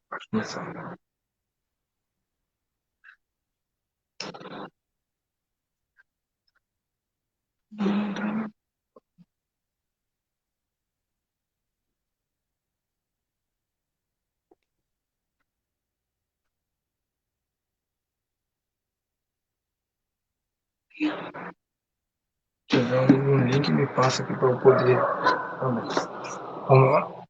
Pode começar. Se tiver um link, me passa aqui para eu poder. Vamos lá.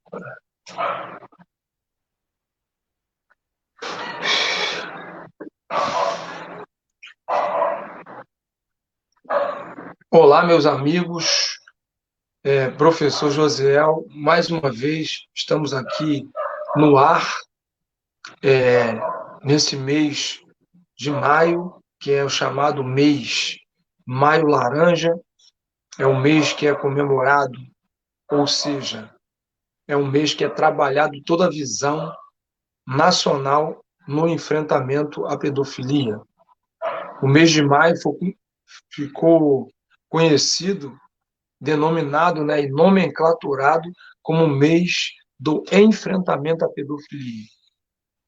Olá, meus amigos. Professor Josiel, mais uma vez estamos aqui no ar, nesse mês de maio, que é o chamado mês Maio Laranja. É um mês que é comemorado, ou seja, é um mês que é trabalhado toda a visão nacional no enfrentamento à pedofilia. O mês de maio ficou conhecido, denominado, né, e nomenclaturado como mês do enfrentamento à pedofilia,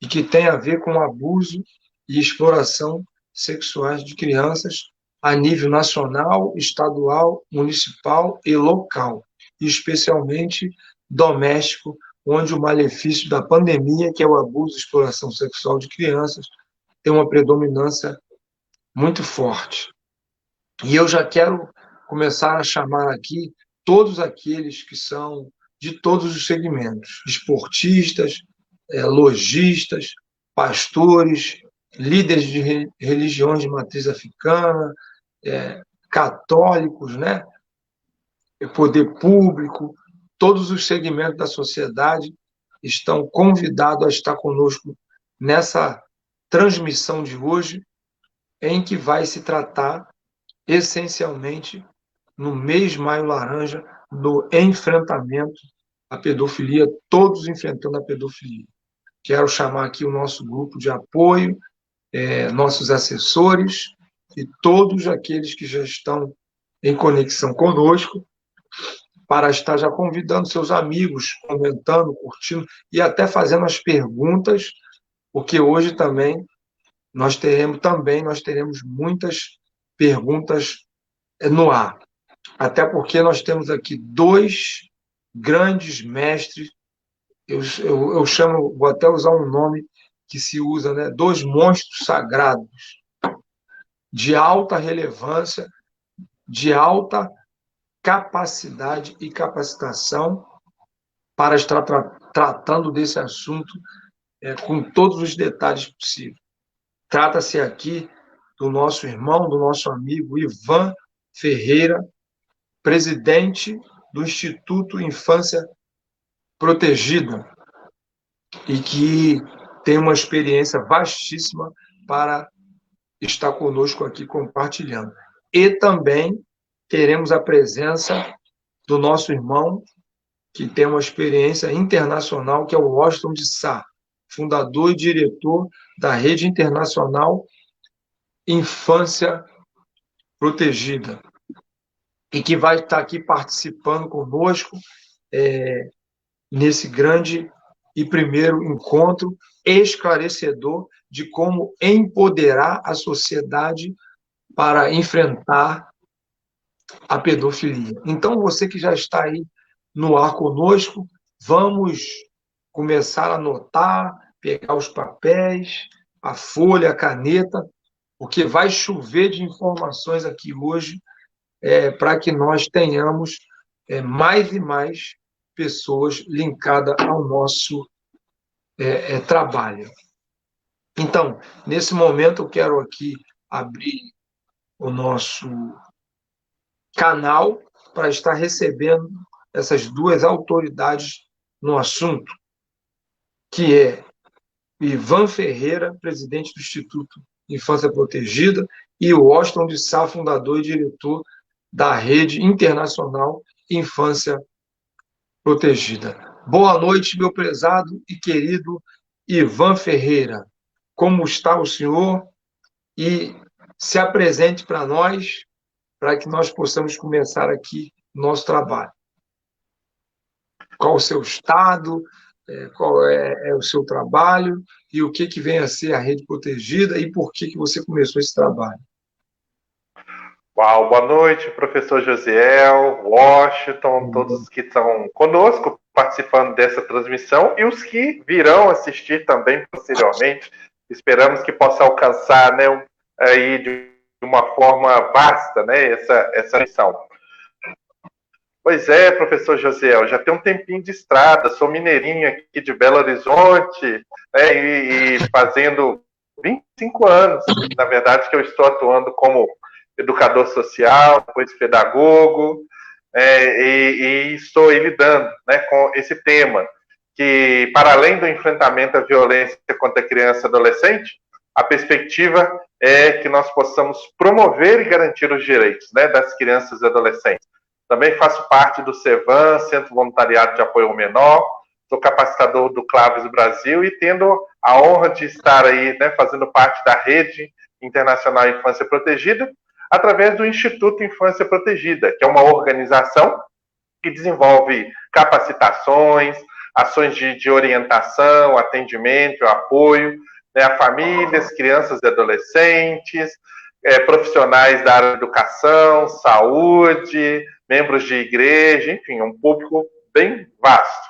e que tem a ver com abuso e exploração sexuais de crianças a nível nacional, estadual, municipal e local, e especialmente doméstico, onde o malefício da pandemia, que é o abuso e exploração sexual de crianças, tem uma predominância muito forte. E eu já quero começar a chamar aqui todos aqueles que são de todos os segmentos: esportistas, lojistas, pastores, líderes de religiões de matriz africana, católicos, né? Poder público, todos os segmentos da sociedade estão convidados a estar conosco nessa transmissão de hoje, em que vai se tratar essencialmente no mês Maio Laranja, do enfrentamento à pedofilia, todos enfrentando a pedofilia. Quero chamar aqui o nosso grupo de apoio, nossos assessores e todos aqueles que já estão em conexão conosco, para estar já convidando seus amigos, comentando, curtindo e até fazendo as perguntas, porque hoje também nós teremos muitas perguntas no ar. Até porque nós temos aqui dois grandes mestres, eu chamo, vou até usar um nome que se usa, né? Dois monstros sagrados, de alta relevância, de alta capacidade e capacitação para estar tratando desse assunto com todos os detalhes possíveis. Trata-se aqui do nosso irmão, do nosso amigo Ivan Ferreira, presidente do Instituto Infância Protegida, e que tem uma experiência vastíssima para estar conosco aqui compartilhando. E também teremos a presença do nosso irmão, que tem uma experiência internacional, que é o Washington de Sá, fundador e diretor da Rede Internacional Infância Protegida, e que vai estar aqui participando conosco nesse grande e primeiro encontro esclarecedor de como empoderar a sociedade para enfrentar a pedofilia. Então, você que já está aí no ar conosco, vamos começar a anotar, pegar os papéis, a folha, a caneta, porque vai chover de informações aqui hoje, para que nós tenhamos mais e mais pessoas linkadas ao nosso trabalho. Então, nesse momento, eu quero aqui abrir o nosso canal para estar recebendo essas duas autoridades no assunto, que é Ivan Ferreira, presidente do Instituto Infância Protegida, e o Washington de Sá, fundador e diretor da Rede Internacional Infância Protegida. Boa noite, meu prezado e querido Ivan Ferreira. Como está o senhor? E se apresente para nós, para que nós possamos começar aqui nosso trabalho. qual o seu estado, qual é o seu trabalho e o que vem a ser a rede protegida e por que você começou esse trabalho. Uau, boa noite, professor Josiel, Washington, todos que estão conosco participando dessa transmissão e os que virão assistir também posteriormente. Esperamos que possa alcançar, né, aí de uma forma vasta, né, essa missão. Pois é, professor Josiel, já tem um tempinho de estrada, sou mineirinho aqui de Belo Horizonte, né, e fazendo 25 anos, na verdade, que eu estou atuando como educador social, depois pedagogo, e estou aí lidando, né, com esse tema, que para além do enfrentamento à violência contra a criança e adolescente, a perspectiva é que nós possamos promover e garantir os direitos, né, das crianças e adolescentes. Também faço parte do CEVAM, Centro Voluntariado de Apoio ao Menor, sou capacitador do Claves Brasil e tendo a honra de estar aí, né, fazendo parte da Rede Internacional Infância Protegida, através do Instituto Infância Protegida, que é uma organização que desenvolve capacitações, ações de orientação, atendimento, apoio, né, a famílias, crianças e adolescentes, profissionais da área de educação, saúde, membros de igreja, enfim, um público bem vasto.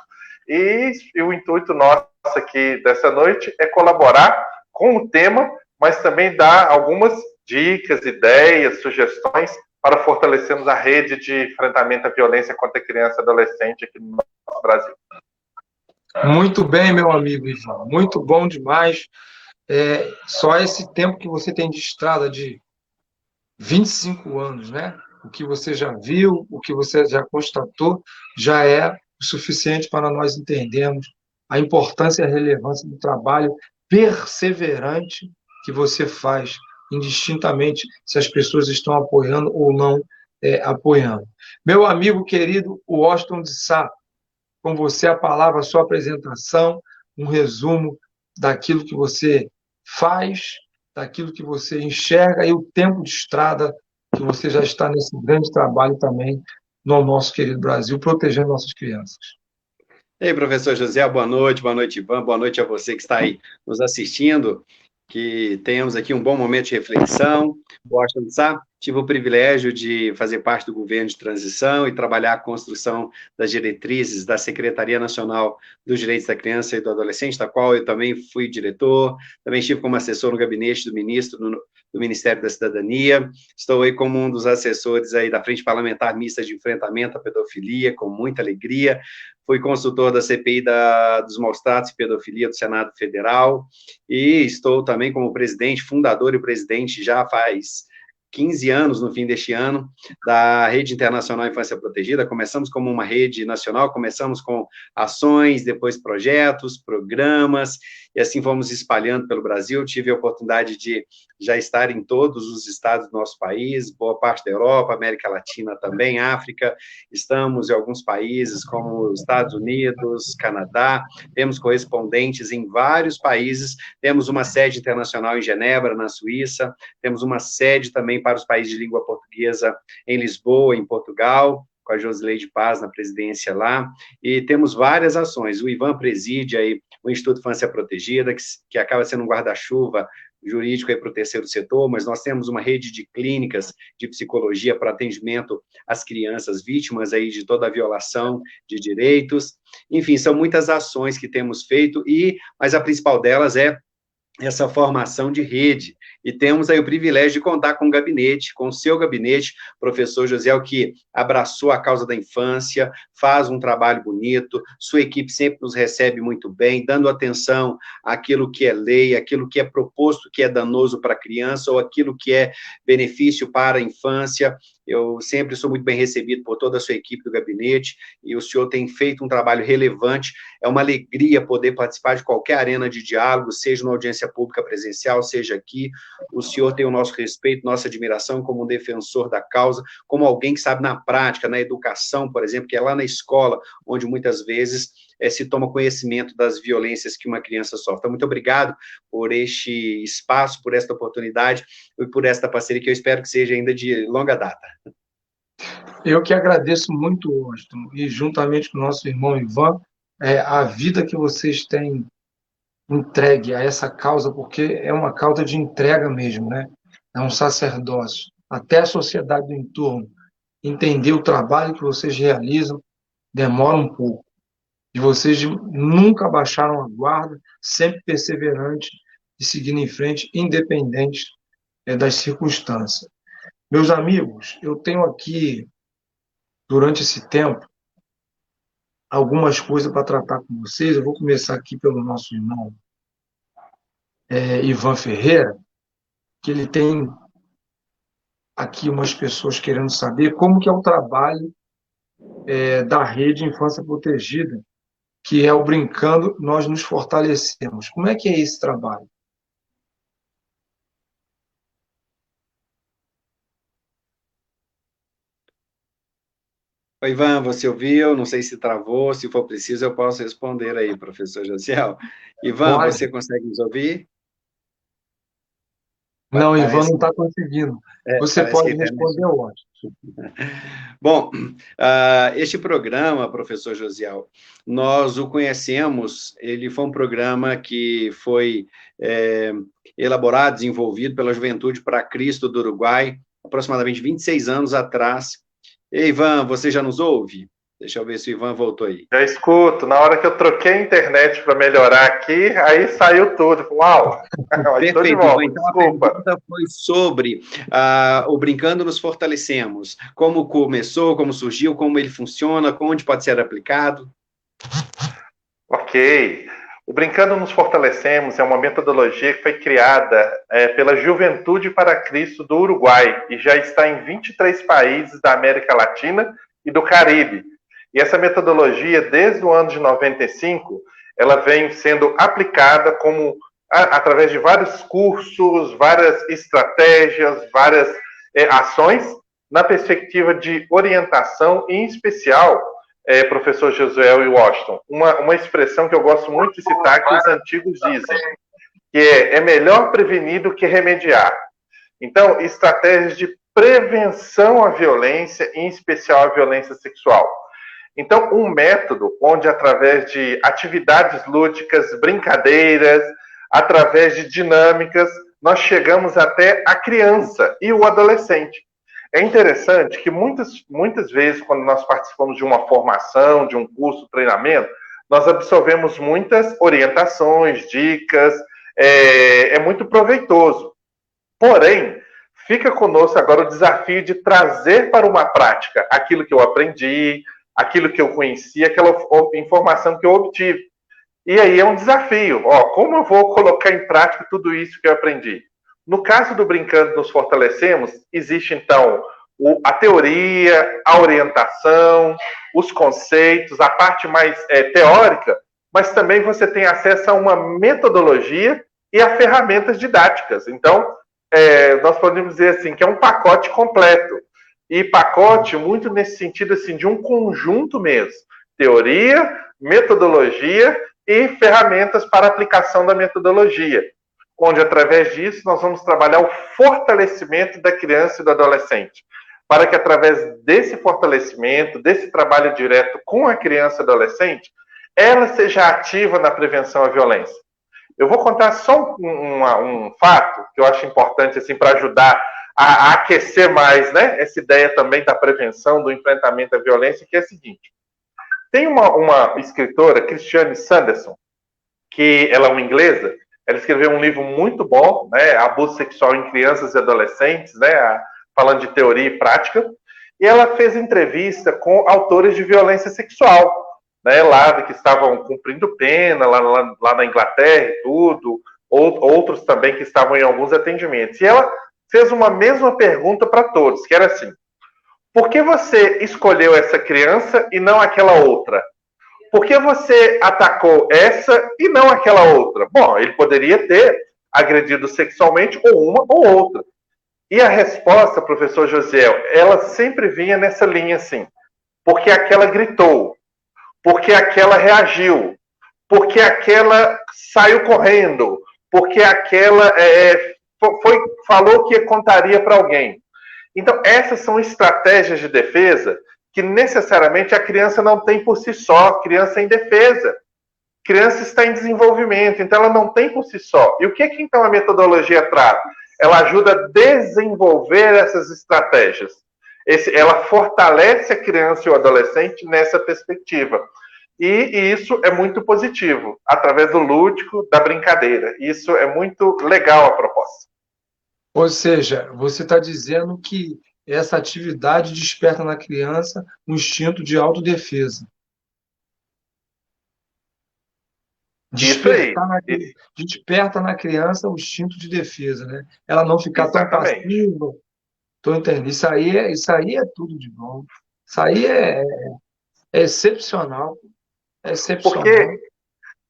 E o intuito nosso aqui dessa noite é colaborar com o tema, mas também dar algumas dicas, ideias, sugestões para fortalecermos a rede de enfrentamento à violência contra a criança e adolescente aqui no nosso Brasil. Muito bem, meu amigo Ivan, muito bom demais. Só esse tempo que você tem de estrada de 25 anos, né? O que você já viu, o que você já constatou, já é o suficiente para nós entendermos a importância e a relevância do trabalho perseverante que você faz, indistintamente se as pessoas estão apoiando ou não apoiando. Meu amigo querido Washington de Sá, com você a palavra, a sua apresentação, um resumo daquilo que você faz, daquilo que você enxerga e o tempo de estrada que você já está nesse grande trabalho também no nosso querido Brasil, protegendo nossas crianças. Ei, professor José, boa noite, Ivan, boa noite a você que está aí nos assistindo, que tenhamos aqui um bom momento de reflexão. Washington Sá, tive o privilégio de fazer parte do governo de transição e trabalhar a construção das diretrizes da Secretaria Nacional dos Direitos da Criança e do Adolescente, da qual eu também fui diretor, também estive como assessor no gabinete do ministro do Ministério da Cidadania, estou aí como um dos assessores aí da Frente Parlamentar Mista de Enfrentamento à Pedofilia, com muita alegria. Fui consultor da CPI dos maus tratos e pedofilia do Senado Federal e estou também como presidente, fundador e presidente já faz 15 anos, no fim deste ano, da Rede Internacional Infância Protegida. Começamos como uma rede nacional, começamos com ações, depois projetos, programas, e assim fomos espalhando pelo Brasil. Tive a oportunidade de já estar em todos os estados do nosso país, boa parte da Europa, América Latina também, África. Estamos em alguns países, como os Estados Unidos, Canadá, temos correspondentes em vários países, temos uma sede internacional em Genebra, na Suíça, temos uma sede também para os países de língua portuguesa em Lisboa, em Portugal, com a Josileide Paz na presidência lá, e temos várias ações. O Ivan preside aí o Instituto Infância Protegida, que acaba sendo um guarda-chuva jurídico aí para o terceiro setor, mas nós temos uma rede de clínicas de psicologia para atendimento às crianças vítimas aí de toda a violação de direitos. Enfim, são muitas ações que temos feito, mas a principal delas é essa formação de rede, e temos aí o privilégio de contar com o gabinete, com o seu gabinete, professor José, que abraçou a causa da infância, faz um trabalho bonito, sua equipe sempre nos recebe muito bem, dando atenção àquilo que é lei, àquilo que é proposto que é danoso para a criança, ou aquilo que é benefício para a infância. Eu sempre sou muito bem recebido por toda a sua equipe do gabinete, e o senhor tem feito um trabalho relevante. É uma alegria poder participar de qualquer arena de diálogo, seja numa audiência pública presencial, seja aqui. O senhor tem o nosso respeito, nossa admiração como um defensor da causa, como alguém que sabe na prática, na educação, por exemplo, que é lá na escola, onde muitas vezes se toma conhecimento das violências que uma criança sofre. Então, muito obrigado por este espaço, por esta oportunidade e por esta parceria, que eu espero que seja ainda de longa data. Eu que agradeço muito, Washington, e juntamente com o nosso irmão Ivan, a vida que vocês têm entregue a essa causa, porque é uma causa de entrega mesmo, né? É um sacerdócio. Até a sociedade do entorno entender o trabalho que vocês realizam demora um pouco. E vocês nunca baixaram a guarda, sempre perseverantes e seguindo em frente, independente das circunstâncias. Meus amigos, eu tenho aqui, durante esse tempo, algumas coisas para tratar com vocês. Eu vou começar aqui pelo nosso irmão Ivan Ferreira, que ele tem aqui umas pessoas querendo saber como que é o trabalho da Rede Infância Protegida, que é o Brincando, Nós Nos Fortalecemos. Como é que é esse trabalho? Oi, Ivan, você ouviu? Não sei se travou, se for preciso eu posso responder aí, professor Josiel. Ivan, você Pode? consegue nos ouvir? Não, Ivan Parece, não está conseguindo. Você parece que a pode internet. responder, Washington. Bom, este programa, professor Josiel, nós o conhecemos, ele foi um programa que foi elaborado, desenvolvido pela Juventude para Cristo do Uruguai, aproximadamente 26 anos atrás. Ei, Ivan, você já nos ouve? Deixa eu ver se o Ivan voltou aí. Já escuto. Na hora que eu troquei a internet para melhorar aqui, aí saiu tudo. Uau! Estou de Perfeito, volta, Ivan. Então, desculpa. a pergunta foi sobre o Brincando Nos Fortalecemos. Como começou, como surgiu, como ele funciona, onde pode ser aplicado? Ok. O Brincando Nos Fortalecemos é uma metodologia que foi criada pela Juventude para Cristo do Uruguai e já está em 23 países da América Latina e do Caribe. E essa metodologia, desde o ano de 95, ela vem sendo aplicada através de vários cursos, várias estratégias, várias ações, na perspectiva de orientação, em especial, professor Josué e Washington, uma expressão que eu gosto muito de citar, que os antigos dizem, que é melhor prevenir do que remediar. Então, estratégias de prevenção à violência, em especial à violência sexual. Então, um método onde, através de atividades lúdicas, brincadeiras, através de dinâmicas, nós chegamos até a criança e o adolescente. É interessante que muitas vezes, quando nós participamos de uma formação, de um curso, treinamento, nós absorvemos muitas orientações, dicas, é muito proveitoso. Porém, fica conosco agora o desafio de trazer para uma prática aquilo que eu aprendi, aquilo que eu conheci, aquela informação que eu obtive. E aí é um desafio. Como eu vou colocar em prática tudo isso que eu aprendi? No caso do Brincando Nos Fortalecemos, existe então a teoria, a orientação, os conceitos, a parte mais teórica, mas também você tem acesso a uma metodologia e a ferramentas didáticas. Então, nós podemos dizer assim, que é um pacote completo. E pacote muito nesse sentido assim, de um conjunto mesmo. Teoria, metodologia e ferramentas para aplicação da metodologia. Onde, através disso, nós vamos trabalhar o fortalecimento da criança e do adolescente. Para que, através desse fortalecimento, desse trabalho direto com a criança e adolescente, ela seja ativa na prevenção à violência. Eu vou contar só um fato que eu acho importante assim, para ajudar a aquecer mais, né, essa ideia também da prevenção, do enfrentamento à violência, que é a seguinte. Tem uma escritora, Christiane Sanderson, que ela é uma inglesa, ela escreveu um livro muito bom, né, Abuso Sexual em Crianças e Adolescentes, né, falando de teoria e prática, e ela fez entrevista com autores de violência sexual, né, lá que estavam cumprindo pena, lá na Inglaterra e tudo, outros também que estavam em alguns atendimentos. E ela fez uma mesma pergunta para todos, que era assim, por que você escolheu essa criança e não aquela outra? Por que você atacou essa e não aquela outra? Bom, ele poderia ter agredido sexualmente ou uma ou outra. E a resposta, professor Josiel, ela sempre vinha nessa linha assim, porque aquela gritou, porque aquela reagiu, porque aquela saiu correndo, porque aquela falou que contaria para alguém. Então, essas são estratégias de defesa que necessariamente a criança não tem por si só, criança em defesa. Criança está em desenvolvimento, então ela não tem por si só. E o que então a metodologia traz? Ela ajuda a desenvolver essas estratégias. Ela fortalece a criança e o adolescente nessa perspectiva. E isso é muito positivo, através do lúdico, da brincadeira. Isso é muito legal a proposta. Ou seja, você está dizendo que essa atividade desperta na criança um instinto de autodefesa. Isso aí. Desperta na criança o instinto de defesa, né? Ela não ficar tão Exatamente. passiva. Estou entendendo. Isso aí é tudo de bom. Isso aí é excepcional. É excepcional.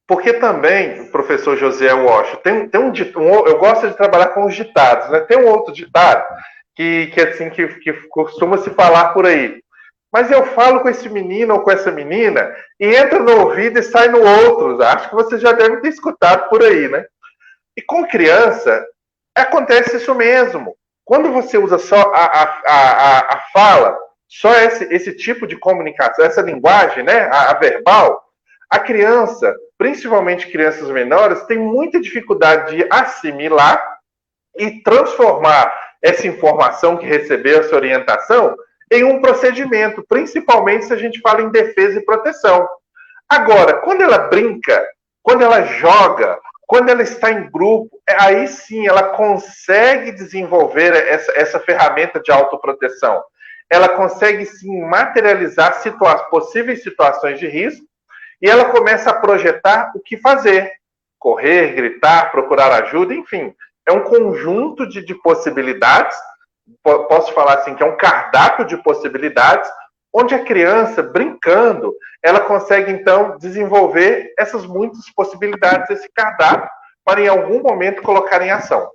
Porque também, professor José Walsh, eu gosto de trabalhar com os ditados, né? Tem um outro ditado que costuma se falar por aí. Mas eu falo com esse menino ou com essa menina e entra no ouvido e sai no outro. Acho que você já deve ter escutado por aí, né? E com criança, acontece isso mesmo. Quando você usa só a fala, só esse tipo de comunicação, essa linguagem, né, a verbal, a criança, principalmente crianças menores, tem muita dificuldade de assimilar e transformar essa informação que recebeu, essa orientação, em um procedimento, principalmente se a gente fala em defesa e proteção. Agora, quando ela brinca, quando ela joga, quando ela está em grupo, aí sim ela consegue desenvolver essa ferramenta de autoproteção. Ela consegue sim materializar possíveis situações de risco e ela começa a projetar o que fazer. Correr, gritar, procurar ajuda, enfim. É um conjunto de possibilidades, posso falar assim, que é um cardápio de possibilidades, onde a criança, brincando, ela consegue, então, desenvolver essas muitas possibilidades, esse cardápio, para, em algum momento, colocar em ação.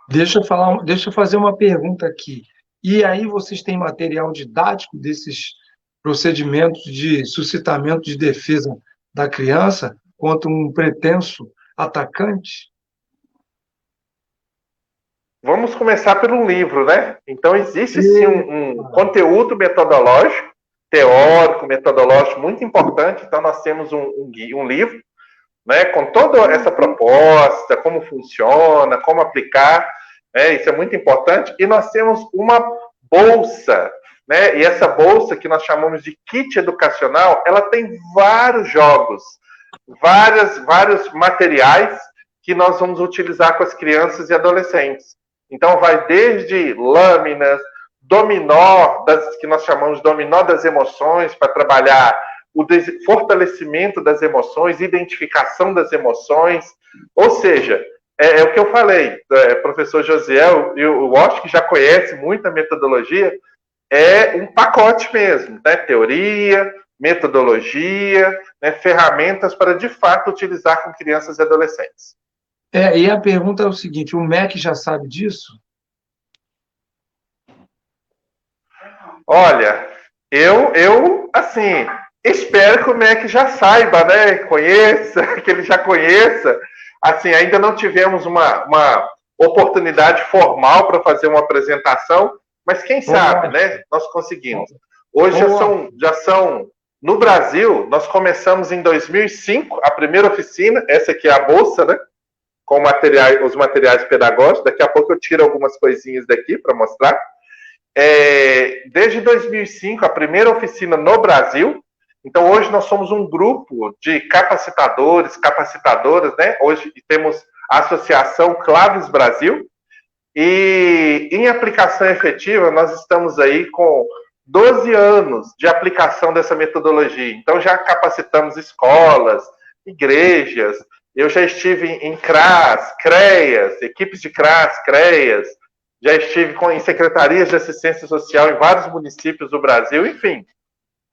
Deixa eu fazer uma pergunta aqui. E aí vocês têm material didático desses procedimentos de suscitamento de defesa da criança contra um pretenso atacante? Vamos começar pelo livro, né? Então, existe sim um conteúdo metodológico, teórico, metodológico muito importante. Então, nós temos um livro, né, com toda essa proposta, como funciona, como aplicar, né? Isso é muito importante. E nós temos uma bolsa, né? E essa bolsa que nós chamamos de kit educacional, ela tem vários jogos, vários materiais que nós vamos utilizar com as crianças e adolescentes. Então, vai desde lâminas, dominó, que nós chamamos de dominó das emoções, para trabalhar o fortalecimento das emoções, identificação das emoções. Ou seja, é o que eu falei, professor Josiel, eu acho que já conhece muito a metodologia, é um pacote mesmo, né? Teoria, metodologia, né? Ferramentas para, de fato, utilizar com crianças e adolescentes. E a pergunta é o seguinte, o MEC já sabe disso? Olha, eu assim, espero que o MEC já saiba, né? Conheça, que ele já conheça. Assim, ainda não tivemos uma oportunidade formal para fazer uma apresentação, mas quem sabe, né? Nós conseguimos. Hoje já são no Brasil, nós começamos em 2005, a primeira oficina, essa aqui é a bolsa, né? Com os materiais pedagógicos. Daqui a pouco eu tiro algumas coisinhas daqui para mostrar. Desde 2005, a primeira oficina no Brasil. Então, hoje nós somos um grupo de capacitadores, capacitadoras, né? Hoje temos a Associação Claves Brasil. E em aplicação efetiva, nós estamos aí com 12 anos de aplicação dessa metodologia. Então, já capacitamos escolas, igrejas. Eu já estive em CRAS, CREAS, equipes de CRAS, CREAS, já estive em secretarias de assistência social em vários municípios do Brasil, enfim.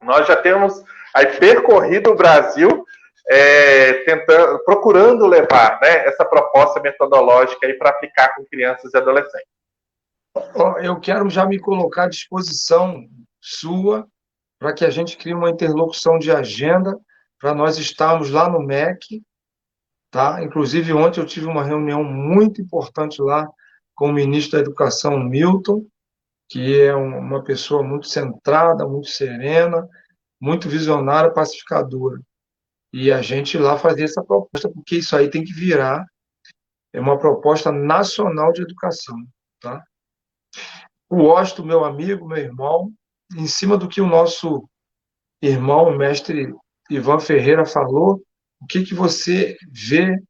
Nós já temos aí percorrido o Brasil procurando levar, né, essa proposta metodológica para aplicar com crianças e adolescentes. Eu quero já me colocar à disposição sua para que a gente crie uma interlocução de agenda para nós estarmos lá no MEC. Tá? Inclusive, ontem eu tive uma reunião muito importante lá com o ministro da Educação, Milton, que é uma pessoa muito centrada, muito serena, muito visionária, pacificadora. E a gente lá fazia essa proposta, porque isso aí tem que virar uma proposta nacional de educação, tá? O Washington, meu amigo, meu irmão, em cima do que o nosso irmão, o mestre Ivan Ferreira falou, o que que você vê, o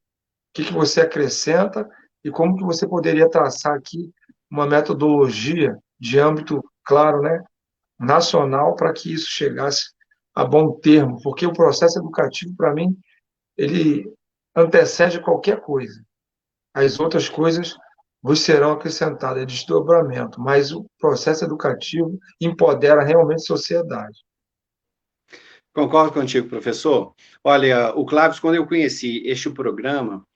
que que você acrescenta e como que você poderia traçar aqui uma metodologia de âmbito, claro, né, nacional para que isso chegasse a bom termo, porque o processo educativo, para mim, ele antecede qualquer coisa. As outras coisas vos serão acrescentadas, é desdobramento, mas o processo educativo empodera realmente a sociedade. Concordo contigo, professor. Olha, o Cláudio, quando eu conheci este programa,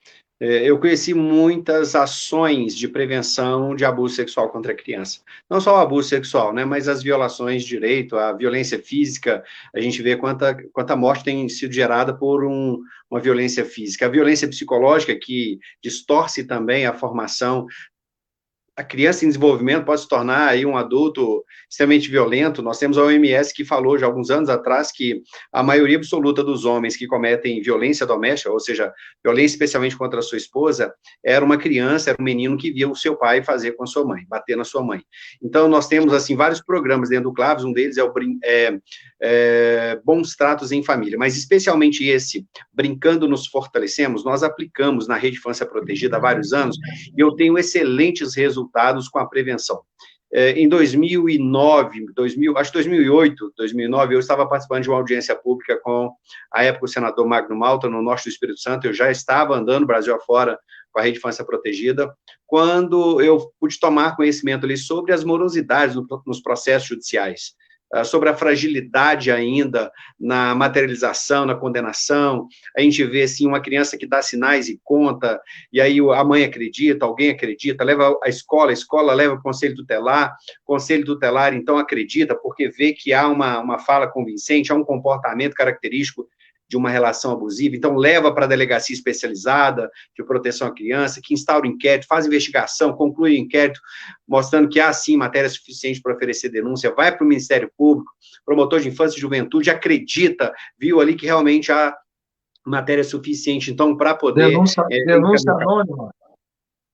eu conheci muitas ações de prevenção de abuso sexual contra a criança. Não só o abuso sexual, né, mas as violações de direito, a violência física, a gente vê quanta morte tem sido gerada por uma violência física. A violência psicológica, que distorce também a formação. A criança em desenvolvimento pode se tornar aí um adulto extremamente violento. Nós temos a OMS que falou já há alguns anos atrás que a maioria absoluta dos homens que cometem violência doméstica, ou seja, violência especialmente contra a sua esposa, era uma criança, era um menino que via o seu pai fazer com a sua mãe, bater na sua mãe. Então, nós temos, assim, vários programas dentro do Claves, um deles é o Bons Tratos em Família, mas especialmente esse, Brincando Nos Fortalecemos, nós aplicamos na Rede Infância Protegida há vários anos, e eu tenho excelentes resultados com a prevenção. Em 2009, acho que 2008, 2009, eu estava participando de uma audiência pública com, à época, o senador Magno Malta, no norte do Espírito Santo. Eu já estava andando Brasil afora com a Rede Infância Protegida, quando eu pude tomar conhecimento ali sobre as morosidades nos processos judiciais, sobre a fragilidade ainda na materialização, na condenação. A gente vê, assim, uma criança que dá sinais e conta, e aí a mãe acredita, alguém acredita, leva a escola leva o conselho tutelar, então, acredita, porque vê que há uma fala convincente, há um comportamento característico de uma relação abusiva, então leva para a delegacia especializada de proteção à criança, que instaura o inquérito, faz investigação, conclui o inquérito, mostrando que há, sim, matéria suficiente para oferecer denúncia, vai para o Ministério Público, promotor de infância e juventude, acredita, viu ali que realmente há matéria suficiente, então, para poder... Denúncia anônima.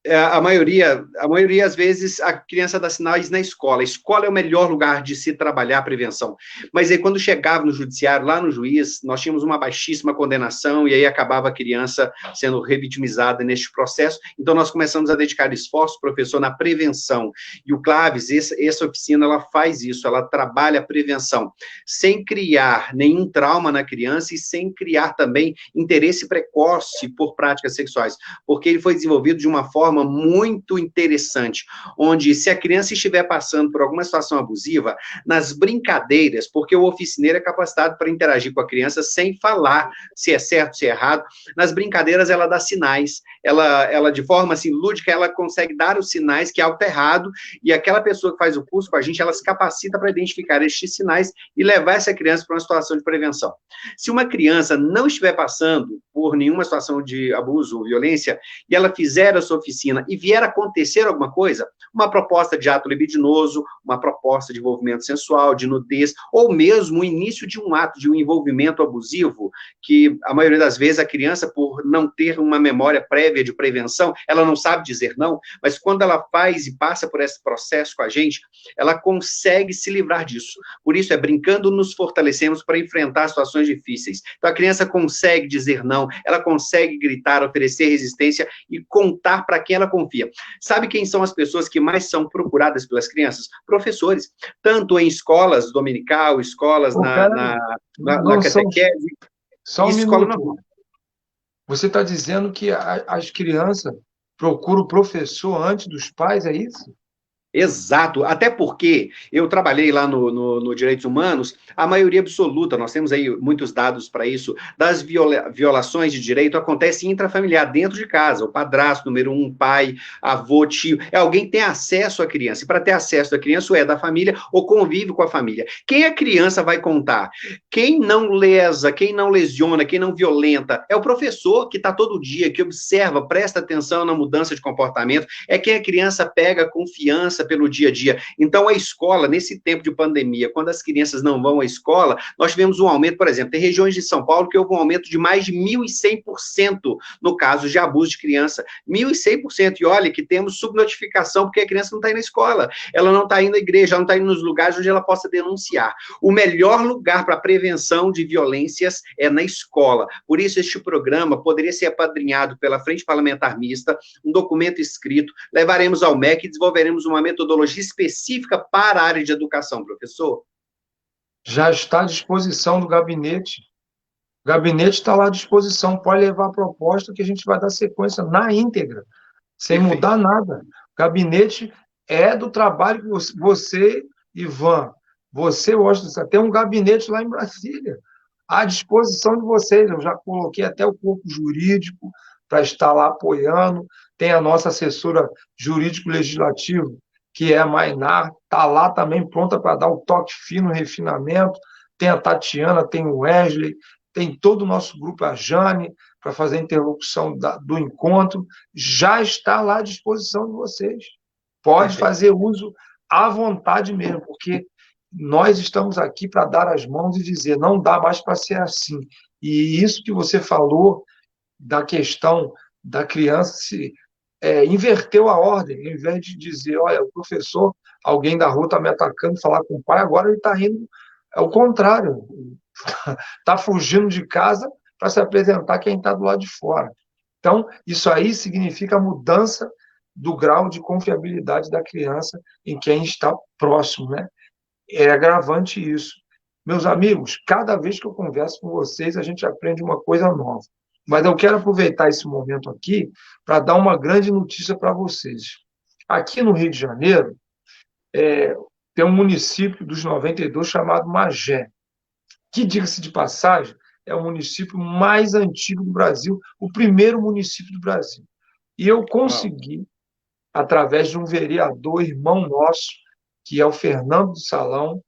A maioria, às vezes, a criança dá sinais na escola. A escola é o melhor lugar de se trabalhar a prevenção. Mas aí, quando chegava no judiciário, lá no juiz, nós tínhamos uma baixíssima condenação, e aí acabava a criança sendo revitimizada neste processo. Então, nós começamos a dedicar esforço, professor, na prevenção. E o Claves, essa oficina, ela faz isso, ela trabalha a prevenção, sem criar nenhum trauma na criança e sem criar também interesse precoce por práticas sexuais, porque ele foi desenvolvido de uma forma muito interessante, onde, se a criança estiver passando por alguma situação abusiva, nas brincadeiras, porque o oficineiro é capacitado para interagir com a criança sem falar se é certo, se é errado, nas brincadeiras ela dá sinais, ela de forma, assim, lúdica, ela consegue dar os sinais que algo está errado, e aquela pessoa que faz o curso com a gente, ela se capacita para identificar estes sinais e levar essa criança para uma situação de prevenção. Se uma criança não estiver passando por nenhuma situação de abuso ou violência, e ela fizer a sua oficina e vier a acontecer alguma coisa, uma proposta de ato libidinoso, uma proposta de envolvimento sensual, de nudez, ou mesmo o início de um ato de um envolvimento abusivo, que a maioria das vezes a criança, por não ter uma memória prévia de prevenção, ela não sabe dizer não, mas quando ela faz e passa por esse processo com a gente, ela consegue se livrar disso. Por isso, brincando, nos fortalecemos para enfrentar situações difíceis. Então, a criança consegue dizer não, ela consegue gritar, oferecer resistência e contar para quem ela confia. Sabe quem são as pessoas que mais são procuradas pelas crianças? Professores, tanto em escolas dominical, escolas na catequese, só um escola minuto. normal. Você está dizendo que as crianças procuram o professor antes dos pais, é isso? Exato, até porque eu trabalhei lá no Direitos Humanos, a maioria absoluta, nós temos aí muitos dados para isso, das violações de direito acontece intrafamiliar, dentro de casa, o padrasto, número um, pai, avô, tio, alguém tem acesso à criança, e para ter acesso à criança, ou é da família, ou convive com a família. Quem a criança vai contar? Quem não lesa, quem não lesiona, quem não violenta, é o professor que está todo dia, que observa, presta atenção na mudança de comportamento, é quem a criança pega confiança, pelo dia a dia. Então, a escola, nesse tempo de pandemia, quando as crianças não vão à escola, nós tivemos um aumento, por exemplo, tem regiões de São Paulo que houve um aumento de mais de 1.100% no caso de abuso de criança. 1.100%. E olha que temos subnotificação porque a criança não está indo na escola, ela não está indo à igreja, ela não está indo nos lugares onde ela possa denunciar. O melhor lugar para prevenção de violências é na escola. Por isso, este programa poderia ser apadrinhado pela Frente Parlamentar Mista, um documento escrito, levaremos ao MEC e desenvolveremos uma metodologia específica para a área de educação, professor. Já está à disposição do gabinete. O gabinete está lá à disposição, pode levar a proposta que a gente vai dar sequência na íntegra, sem mudar nada. O gabinete é do trabalho que você, Ivan, você, Washington, tem um gabinete lá em Brasília, à disposição de vocês. Eu já coloquei até o corpo jurídico para estar lá apoiando. Tem a nossa assessora jurídico-legislativo, que é a Mainar, está lá também pronta para dar o toque fino, refinamento. Tem a Tatiana, tem o Wesley, tem todo o nosso grupo, a Jane, para fazer a interlocução do encontro. Já está lá à disposição de vocês. Pode fazer uso à vontade mesmo, porque nós estamos aqui para dar as mãos e dizer, não dá mais para ser assim. E isso que você falou da questão da criança inverteu a ordem, em vez de dizer, olha, o professor, alguém da rua está me atacando, falar com o pai, agora ele está indo, é o contrário, está fugindo de casa para se apresentar quem está do lado de fora. Então, isso aí significa a mudança do grau de confiabilidade da criança em quem está próximo, né? É agravante isso. Meus amigos, cada vez que eu converso com vocês, a gente aprende uma coisa nova. Mas eu quero aproveitar esse momento aqui para dar uma grande notícia para vocês. Aqui no Rio de Janeiro, tem um município dos 92 chamado Magé, que, diga-se de passagem, é o município mais antigo do Brasil, o primeiro município do Brasil. E eu consegui, através de um vereador, irmão nosso, que é o Fernando do Salão,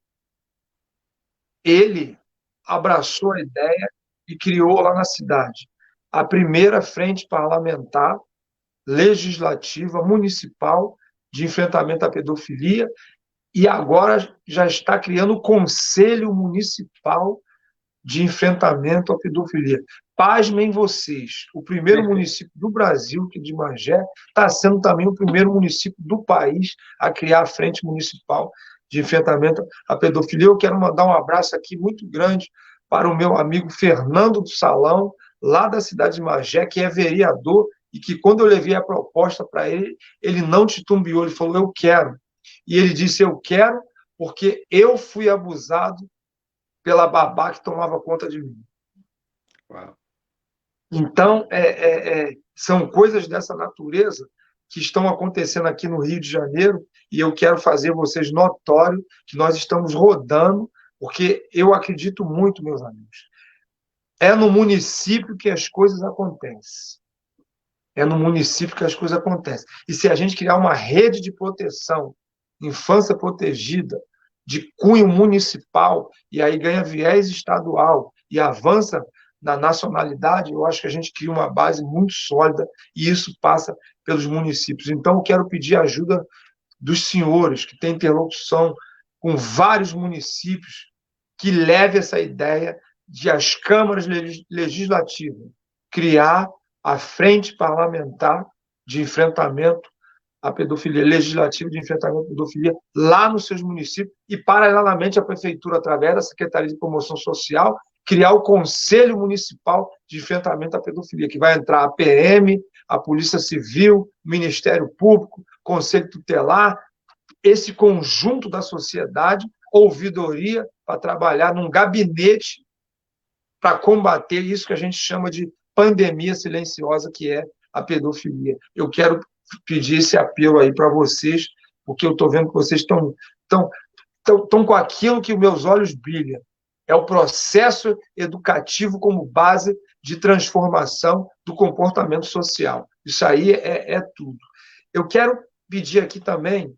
ele abraçou a ideia e criou lá na cidade a primeira frente parlamentar, legislativa, municipal, de enfrentamento à pedofilia, e agora já está criando o Conselho Municipal de Enfrentamento à Pedofilia. Pasmem vocês, o primeiro município do Brasil, que de Magé, está sendo também o primeiro município do país a criar a Frente Municipal de Enfrentamento à Pedofilia. Eu quero mandar um abraço aqui muito grande para o meu amigo Fernando do Salão, lá da cidade de Magé, que é vereador, e que quando eu levei a proposta para ele, ele não titubeou, ele falou, eu quero. E ele disse, eu quero porque eu fui abusado pela babá que tomava conta de mim. Uau. Então, são coisas dessa natureza que estão acontecendo aqui no Rio de Janeiro, e eu quero fazer vocês notório que nós estamos rodando, porque eu acredito muito, meus amigos, é no município que as coisas acontecem. É no município que as coisas acontecem. E se a gente criar uma rede de proteção, infância protegida, de cunho municipal, e aí ganha viés estadual e avança na nacionalidade, eu acho que a gente cria uma base muito sólida, e isso passa pelos municípios. Então, eu quero pedir a ajuda dos senhores, que têm interlocução com vários municípios, que leve essa ideia de as câmaras legislativas criar a frente parlamentar de enfrentamento à pedofilia, legislativa de enfrentamento à pedofilia, lá nos seus municípios, e, paralelamente, a prefeitura, através da Secretaria de Promoção Social, criar o Conselho Municipal de Enfrentamento à Pedofilia, que vai entrar a PM, a Polícia Civil, o Ministério Público, Conselho Tutelar, esse conjunto da sociedade, ouvidoria, para trabalhar num gabinete para combater isso que a gente chama de pandemia silenciosa, que é a pedofilia. Eu quero pedir esse apelo aí para vocês, porque eu estou vendo que vocês estão com aquilo que os meus olhos brilham. É o processo educativo como base de transformação do comportamento social. Isso aí é tudo. Eu quero pedir aqui também,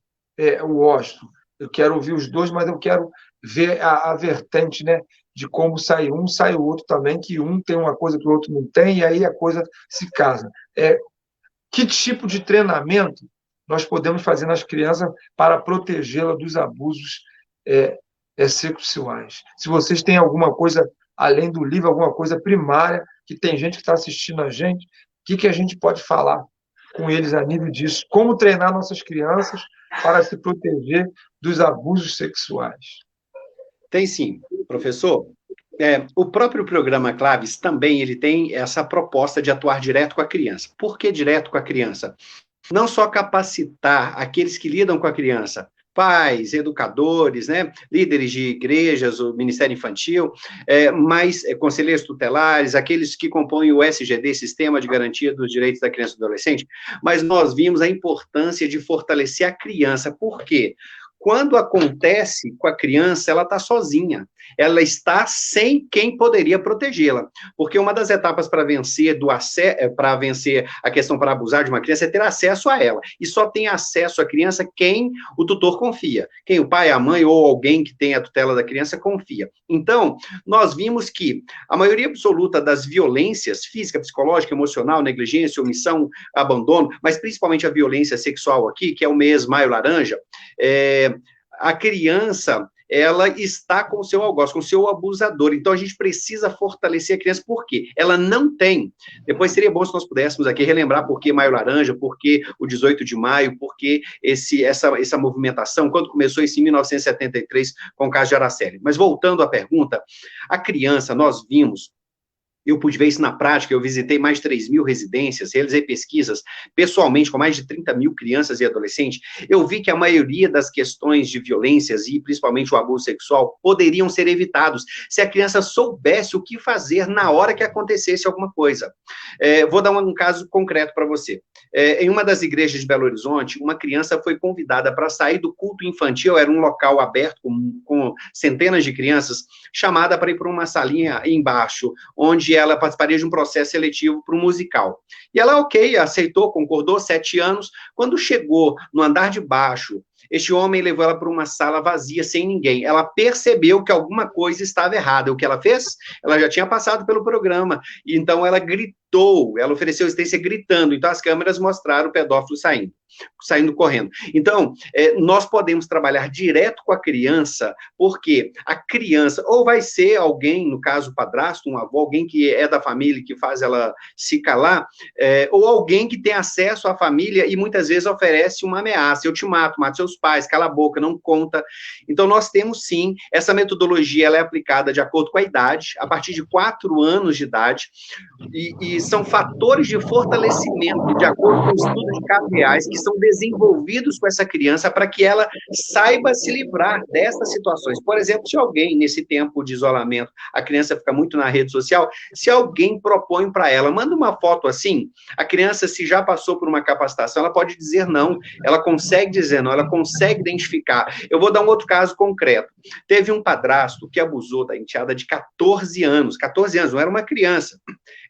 o Washington, eu quero ouvir os dois, mas eu quero ver a vertente, né, de como sai um, sai o outro também, que um tem uma coisa que o outro não tem, e aí a coisa se casa. Que tipo de treinamento nós podemos fazer nas crianças para protegê-la dos abusos sexuais. Se vocês têm alguma coisa, além do livro, alguma coisa primária, que tem gente que está assistindo a gente, o que a gente pode falar com eles a nível disso? Como treinar nossas crianças para se proteger dos abusos sexuais? Tem sim, professor. O próprio programa Claves também ele tem essa proposta de atuar direto com a criança. Por que direto com a criança? Não só capacitar aqueles que lidam com a criança, pais, educadores, né, líderes de igrejas, o Ministério Infantil, mas conselheiros tutelares, aqueles que compõem o SGD, Sistema de Garantia dos Direitos da Criança e do Adolescente, mas nós vimos a importância de fortalecer a criança. Por quê? Quando acontece com a criança, ela está sozinha. Ela está sem quem poderia protegê-la. Porque uma das etapas para vencer a questão para abusar de uma criança é ter acesso a ela. E só tem acesso à criança quem o tutor confia. Quem o pai, a mãe ou alguém que tem a tutela da criança confia. Então, nós vimos que a maioria absoluta das violências física, psicológica, emocional, negligência, omissão, abandono, mas principalmente a violência sexual aqui, que é o mês Maio Laranja, a criança, ela está com o seu algoz, com o seu abusador. Então, a gente precisa fortalecer a criança. Por quê? Ela não tem. Depois, seria bom se nós pudéssemos aqui relembrar por que Maio Laranja, por que o 18 de maio, por que essa movimentação, quando começou isso em 1973, com o caso de Araceli. Mas, voltando à pergunta, a criança, nós vimos, eu pude ver isso na prática, eu visitei mais de 3.000 residências, realizei pesquisas pessoalmente com mais de 30.000 crianças e adolescentes, eu vi que a maioria das questões de violências e principalmente o abuso sexual poderiam ser evitados se a criança soubesse o que fazer na hora que acontecesse alguma coisa. Vou dar um caso concreto para você. Em uma das igrejas de Belo Horizonte, uma criança foi convidada para sair do culto infantil, era um local aberto com centenas de crianças, chamada para ir para uma salinha embaixo, onde ela participaria de um processo seletivo para um musical. E ela, aceitou, concordou, 7 anos. Quando chegou no andar de baixo, este homem levou ela para uma sala vazia, sem ninguém. Ela percebeu que alguma coisa estava errada. O que ela fez? Ela já tinha passado pelo programa, e então ela gritou, ela ofereceu assistência gritando. Então as câmeras mostraram o pedófilo saindo correndo. Então, nós podemos trabalhar direto com a criança, porque a criança, ou vai ser alguém, no caso o padrasto, um avô, alguém que é da família, que faz ela se calar, ou alguém que tem acesso à família e muitas vezes oferece uma ameaça: eu te mato, mato seus pais, cala a boca, não conta. Então, nós temos sim, essa metodologia, ela é aplicada de acordo com a idade, a partir de 4 anos de idade, e são fatores de fortalecimento, de acordo com estudos de casos reais, que são desenvolvidos com essa criança para que ela saiba se livrar dessas situações. Por exemplo, se alguém, nesse tempo de isolamento, a criança fica muito na rede social, se alguém propõe para ela, manda uma foto assim, a criança, se já passou por uma capacitação, ela pode dizer não, ela consegue dizer não, ela consegue identificar. Eu vou dar um outro caso concreto. Teve um padrasto que abusou da enteada de 14 anos, não era uma criança.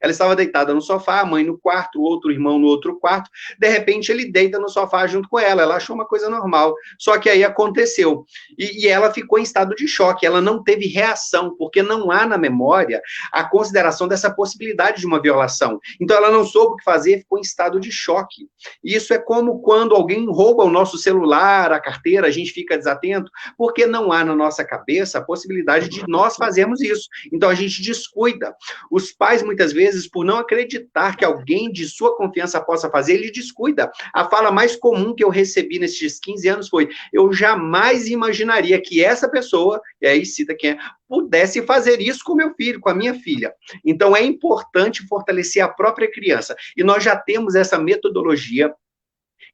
Ela estava deitada no sofá, a mãe no quarto, o outro irmão no outro quarto, de repente ele deita no sofá junto com ela achou uma coisa normal, só que aí aconteceu, e ela ficou em estado de choque, ela não teve reação, porque não há na memória a consideração dessa possibilidade de uma violação, então ela não soube o que fazer, ficou em estado de choque. E isso é como quando alguém rouba o nosso celular, a carteira, a gente fica desatento, porque não há na nossa cabeça a possibilidade de nós fazermos isso, então a gente descuida. Os pais, muitas vezes, por não acreditar que alguém de sua confiança possa fazer, ele descuida. A fala mais comum que eu recebi nesses 15 anos foi: eu jamais imaginaria que essa pessoa, e aí cita quem é, pudesse fazer isso com meu filho, com a minha filha. Então é importante fortalecer a própria criança, e nós já temos essa metodologia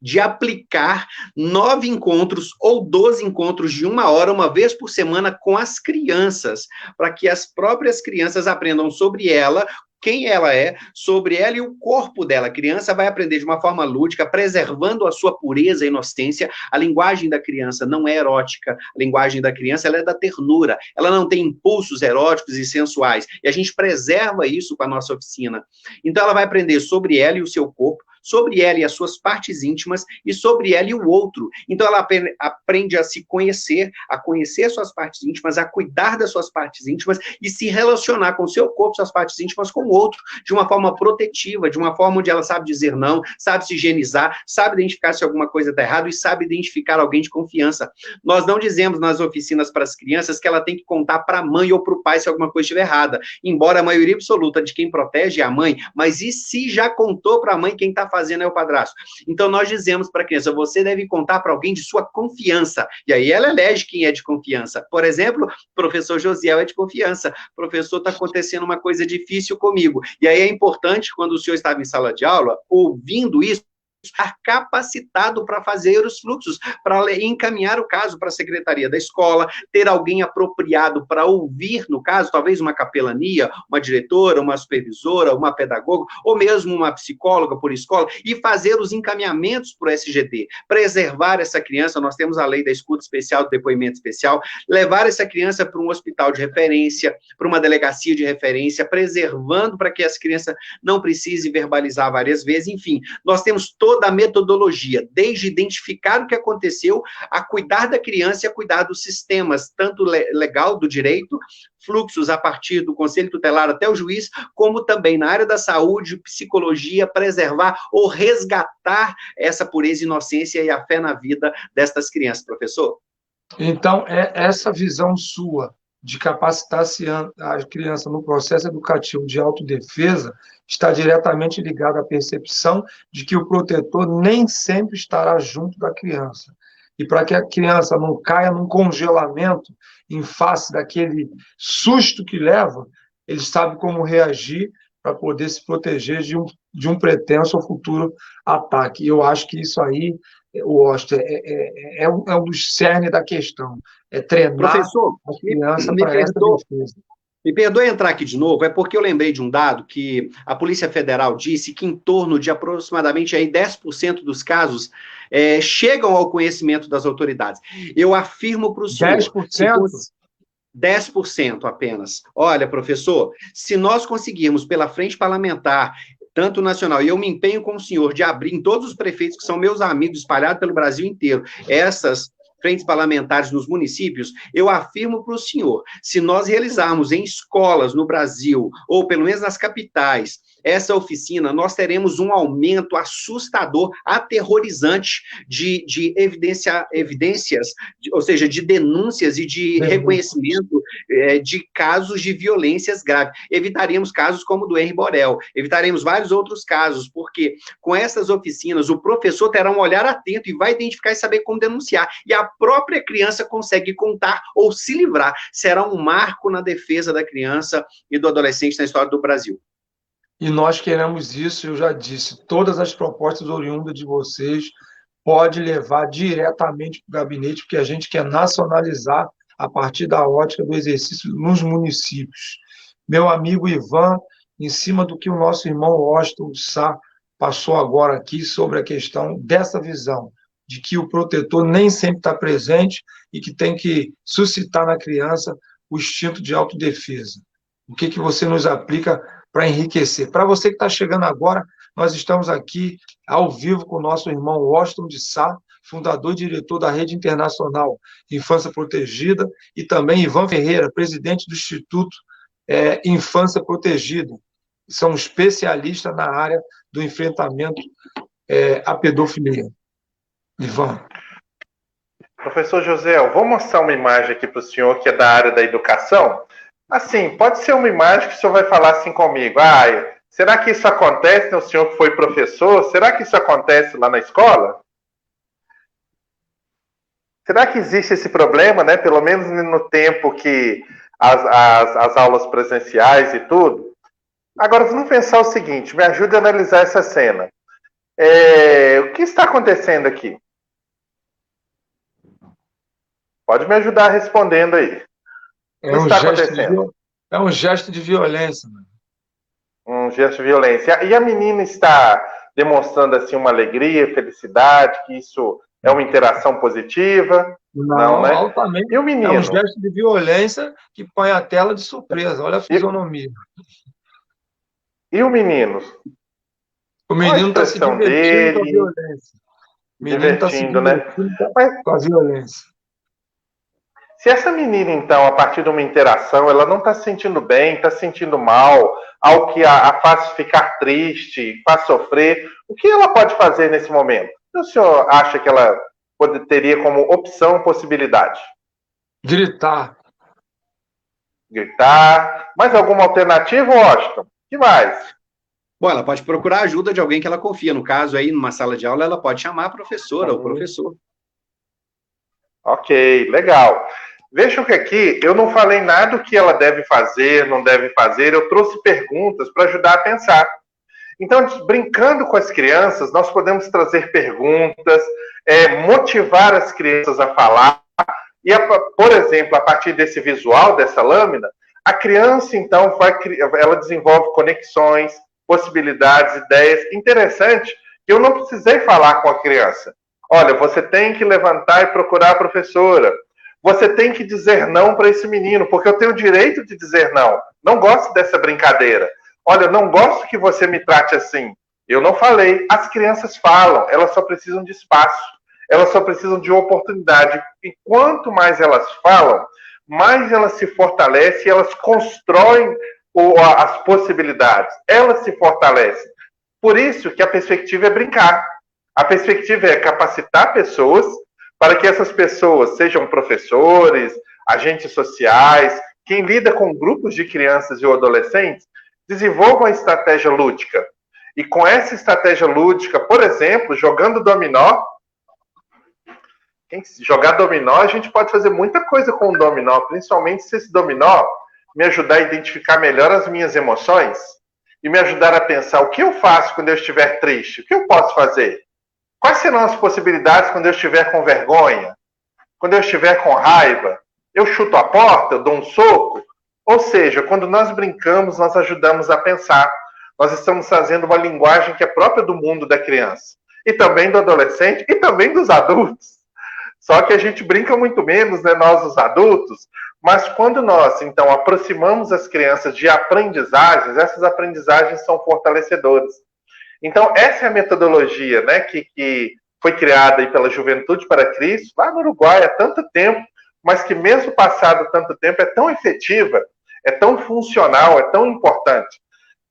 de aplicar 9 encontros ou 12 encontros de 1 hora, uma vez por semana, com as crianças, para que as próprias crianças aprendam sobre ela, quem ela é, sobre ela e o corpo dela. A criança vai aprender de uma forma lúdica, preservando a sua pureza e inocência. A linguagem da criança não é erótica, a linguagem da criança ela é da ternura, ela não tem impulsos eróticos e sensuais, e a gente preserva isso com a nossa oficina. Então ela vai aprender sobre ela e o seu corpo, sobre ela e as suas partes íntimas e sobre ela e o outro. Então, ela aprende a se conhecer, a conhecer suas partes íntimas, a cuidar das suas partes íntimas e se relacionar com o seu corpo, suas partes íntimas, com o outro, de uma forma protetiva, de uma forma onde ela sabe dizer não, sabe se higienizar, sabe identificar se alguma coisa está errada e sabe identificar alguém de confiança. Nós não dizemos nas oficinas para as crianças que ela tem que contar para a mãe ou para o pai se alguma coisa estiver errada, embora a maioria absoluta de quem protege é a mãe, mas e se já contou para a mãe, quem está fazendo é o padrasto? Então nós dizemos para a criança, você deve contar para alguém de sua confiança, e aí ela elege quem é de confiança. Por exemplo, o professor Josiel é de confiança, professor, está acontecendo uma coisa difícil comigo, e aí é importante, quando o senhor estava em sala de aula, ouvindo isso, estar capacitado para fazer os fluxos, para encaminhar o caso para a secretaria da escola, ter alguém apropriado para ouvir, no caso, talvez uma capelania, uma diretora, uma supervisora, uma pedagoga, ou mesmo uma psicóloga por escola, e fazer os encaminhamentos para o SGD, preservar essa criança, nós temos a lei da escuta especial, do depoimento especial, levar essa criança para um hospital de referência, para uma delegacia de referência, preservando para que essa criança não precise verbalizar várias vezes, enfim, nós temos toda a metodologia, desde identificar o que aconteceu, a cuidar da criança e a cuidar dos sistemas, tanto legal do direito, fluxos a partir do conselho tutelar até o juiz, como também na área da saúde, psicologia, preservar ou resgatar essa pureza e inocência e a fé na vida destas crianças, professor. Então, é essa visão sua de capacitar a criança no processo educativo de autodefesa está diretamente ligada à percepção de que o protetor nem sempre estará junto da criança. E para que a criança não caia num congelamento em face daquele susto que leva, ele sabe como reagir para poder se proteger de um pretenso ou futuro ataque. Eu acho que isso aí, Washington, é um dos cernes da questão. É treinar Professor, a criança para essa defesa. Me perdoe entrar aqui de novo, é porque eu lembrei de um dado que a Polícia Federal disse que em torno de aproximadamente aí 10% dos casos chegam ao conhecimento das autoridades. Eu afirmo para o senhor... 10%? 10% apenas. Olha, professor, se nós conseguirmos pela frente parlamentar, tanto nacional, e eu me empenho com o senhor de abrir em todos os prefeitos que são meus amigos espalhados pelo Brasil inteiro, essas frentes parlamentares nos municípios, eu afirmo para o senhor, se nós realizarmos em escolas no Brasil, ou pelo menos nas capitais, essa oficina, nós teremos um aumento assustador, aterrorizante de evidências, ou seja, de denúncias e de reconhecimento de casos de violências graves. Evitaremos casos como o do Henri Borel, evitaremos vários outros casos, porque com essas oficinas, o professor terá um olhar atento e vai identificar e saber como denunciar, e a própria criança consegue contar ou se livrar. Será um marco na defesa da criança e do adolescente na história do Brasil. E nós queremos isso, eu já disse, todas as propostas oriundas de vocês pode levar diretamente para o gabinete, porque a gente quer nacionalizar a partir da ótica do exercício nos municípios. Meu amigo Ivan, em cima do que o nosso irmão Washington Sá passou agora aqui sobre a questão dessa visão, de que o protetor nem sempre está presente e que tem que suscitar na criança o instinto de autodefesa. O que você nos aplica para enriquecer? Para você que está chegando agora, nós estamos aqui ao vivo com o nosso irmão Washington de Sá, fundador e diretor da Rede Internacional Infância Protegida, e também Ivan Ferreira, presidente do Instituto Infância Protegida. São especialistas na área do enfrentamento à pedofilia. Ivan. Professor José, eu vou mostrar uma imagem aqui para o senhor que é da área da educação. Assim, pode ser uma imagem que o senhor vai falar assim comigo. Será que isso acontece, né? O senhor que foi professor, será que isso acontece lá na escola? Será que existe esse problema, né? Pelo menos no tempo que as aulas presenciais e tudo. Agora, vamos pensar o seguinte, me ajude a analisar essa cena. O que está acontecendo aqui? Pode me ajudar respondendo aí. O que está acontecendo? É um gesto de violência. Mano. Um gesto de violência. E a menina está demonstrando assim uma alegria, felicidade, que isso é uma interação positiva? Não, né? Altamente. E o menino? É um gesto de violência que põe a tela de surpresa. Olha a fisionomia. E o menino? O Olha a menino está se expressão divertindo com a dele, violência. O menino está se divertindo, né? divertindo Mas com a violência. se essa menina, então, a partir de uma interação, ela não está se sentindo bem, está se sentindo mal, algo que a faz ficar triste, faz sofrer, o que ela pode fazer nesse momento? O que o senhor acha que ela teria como opção, possibilidade? Gritar. Gritar? Mais alguma alternativa, Washington? Que mais? Bom, ela pode procurar a ajuda de alguém que ela confia. No caso, aí, numa sala de aula, ela pode chamar a professora ou o professor. Ok, legal. Vejam que aqui eu não falei nada do que ela deve fazer, não deve fazer, eu trouxe perguntas para ajudar a pensar. Então, brincando com as crianças, nós podemos trazer perguntas, motivar as crianças a falar. E, por exemplo, a partir desse visual, dessa lâmina, a criança, então, ela desenvolve conexões, possibilidades, ideias. Interessante que eu não precisei falar com a criança. Olha, você tem que levantar e procurar a professora. Você tem que dizer não para esse menino, porque eu tenho o direito de dizer não. Não gosto dessa brincadeira. Olha, eu não gosto que você me trate assim. Eu não falei. As crianças falam, elas só precisam de espaço. Elas só precisam de oportunidade. E quanto mais elas falam, mais elas se fortalecem, elas constroem as possibilidades. Elas se fortalecem. Por isso que a perspectiva é brincar. A perspectiva é capacitar pessoas para que essas pessoas sejam professores, agentes sociais, quem lida com grupos de crianças e adolescentes, desenvolvam a estratégia lúdica. E com essa estratégia lúdica, por exemplo, jogando dominó, jogar dominó, a gente pode fazer muita coisa com o dominó, principalmente se esse dominó me ajudar a identificar melhor as minhas emoções e me ajudar a pensar o que eu faço quando eu estiver triste, o que eu posso fazer? Quais serão as possibilidades quando eu estiver com vergonha? Quando eu estiver com raiva? Eu chuto a porta? Eu dou um soco? Ou seja, quando nós brincamos, nós ajudamos a pensar. Nós estamos fazendo uma linguagem que é própria do mundo da criança. E também do adolescente, e também dos adultos. Só que a gente brinca muito menos, né, nós os adultos. Mas quando nós, então, aproximamos as crianças de aprendizagens, essas aprendizagens são fortalecedoras. Então, essa é a metodologia, né, que foi criada aí pela Juventude para Cristo, lá no Uruguai, há tanto tempo, mas que mesmo passado tanto tempo é tão efetiva, é tão funcional, é tão importante.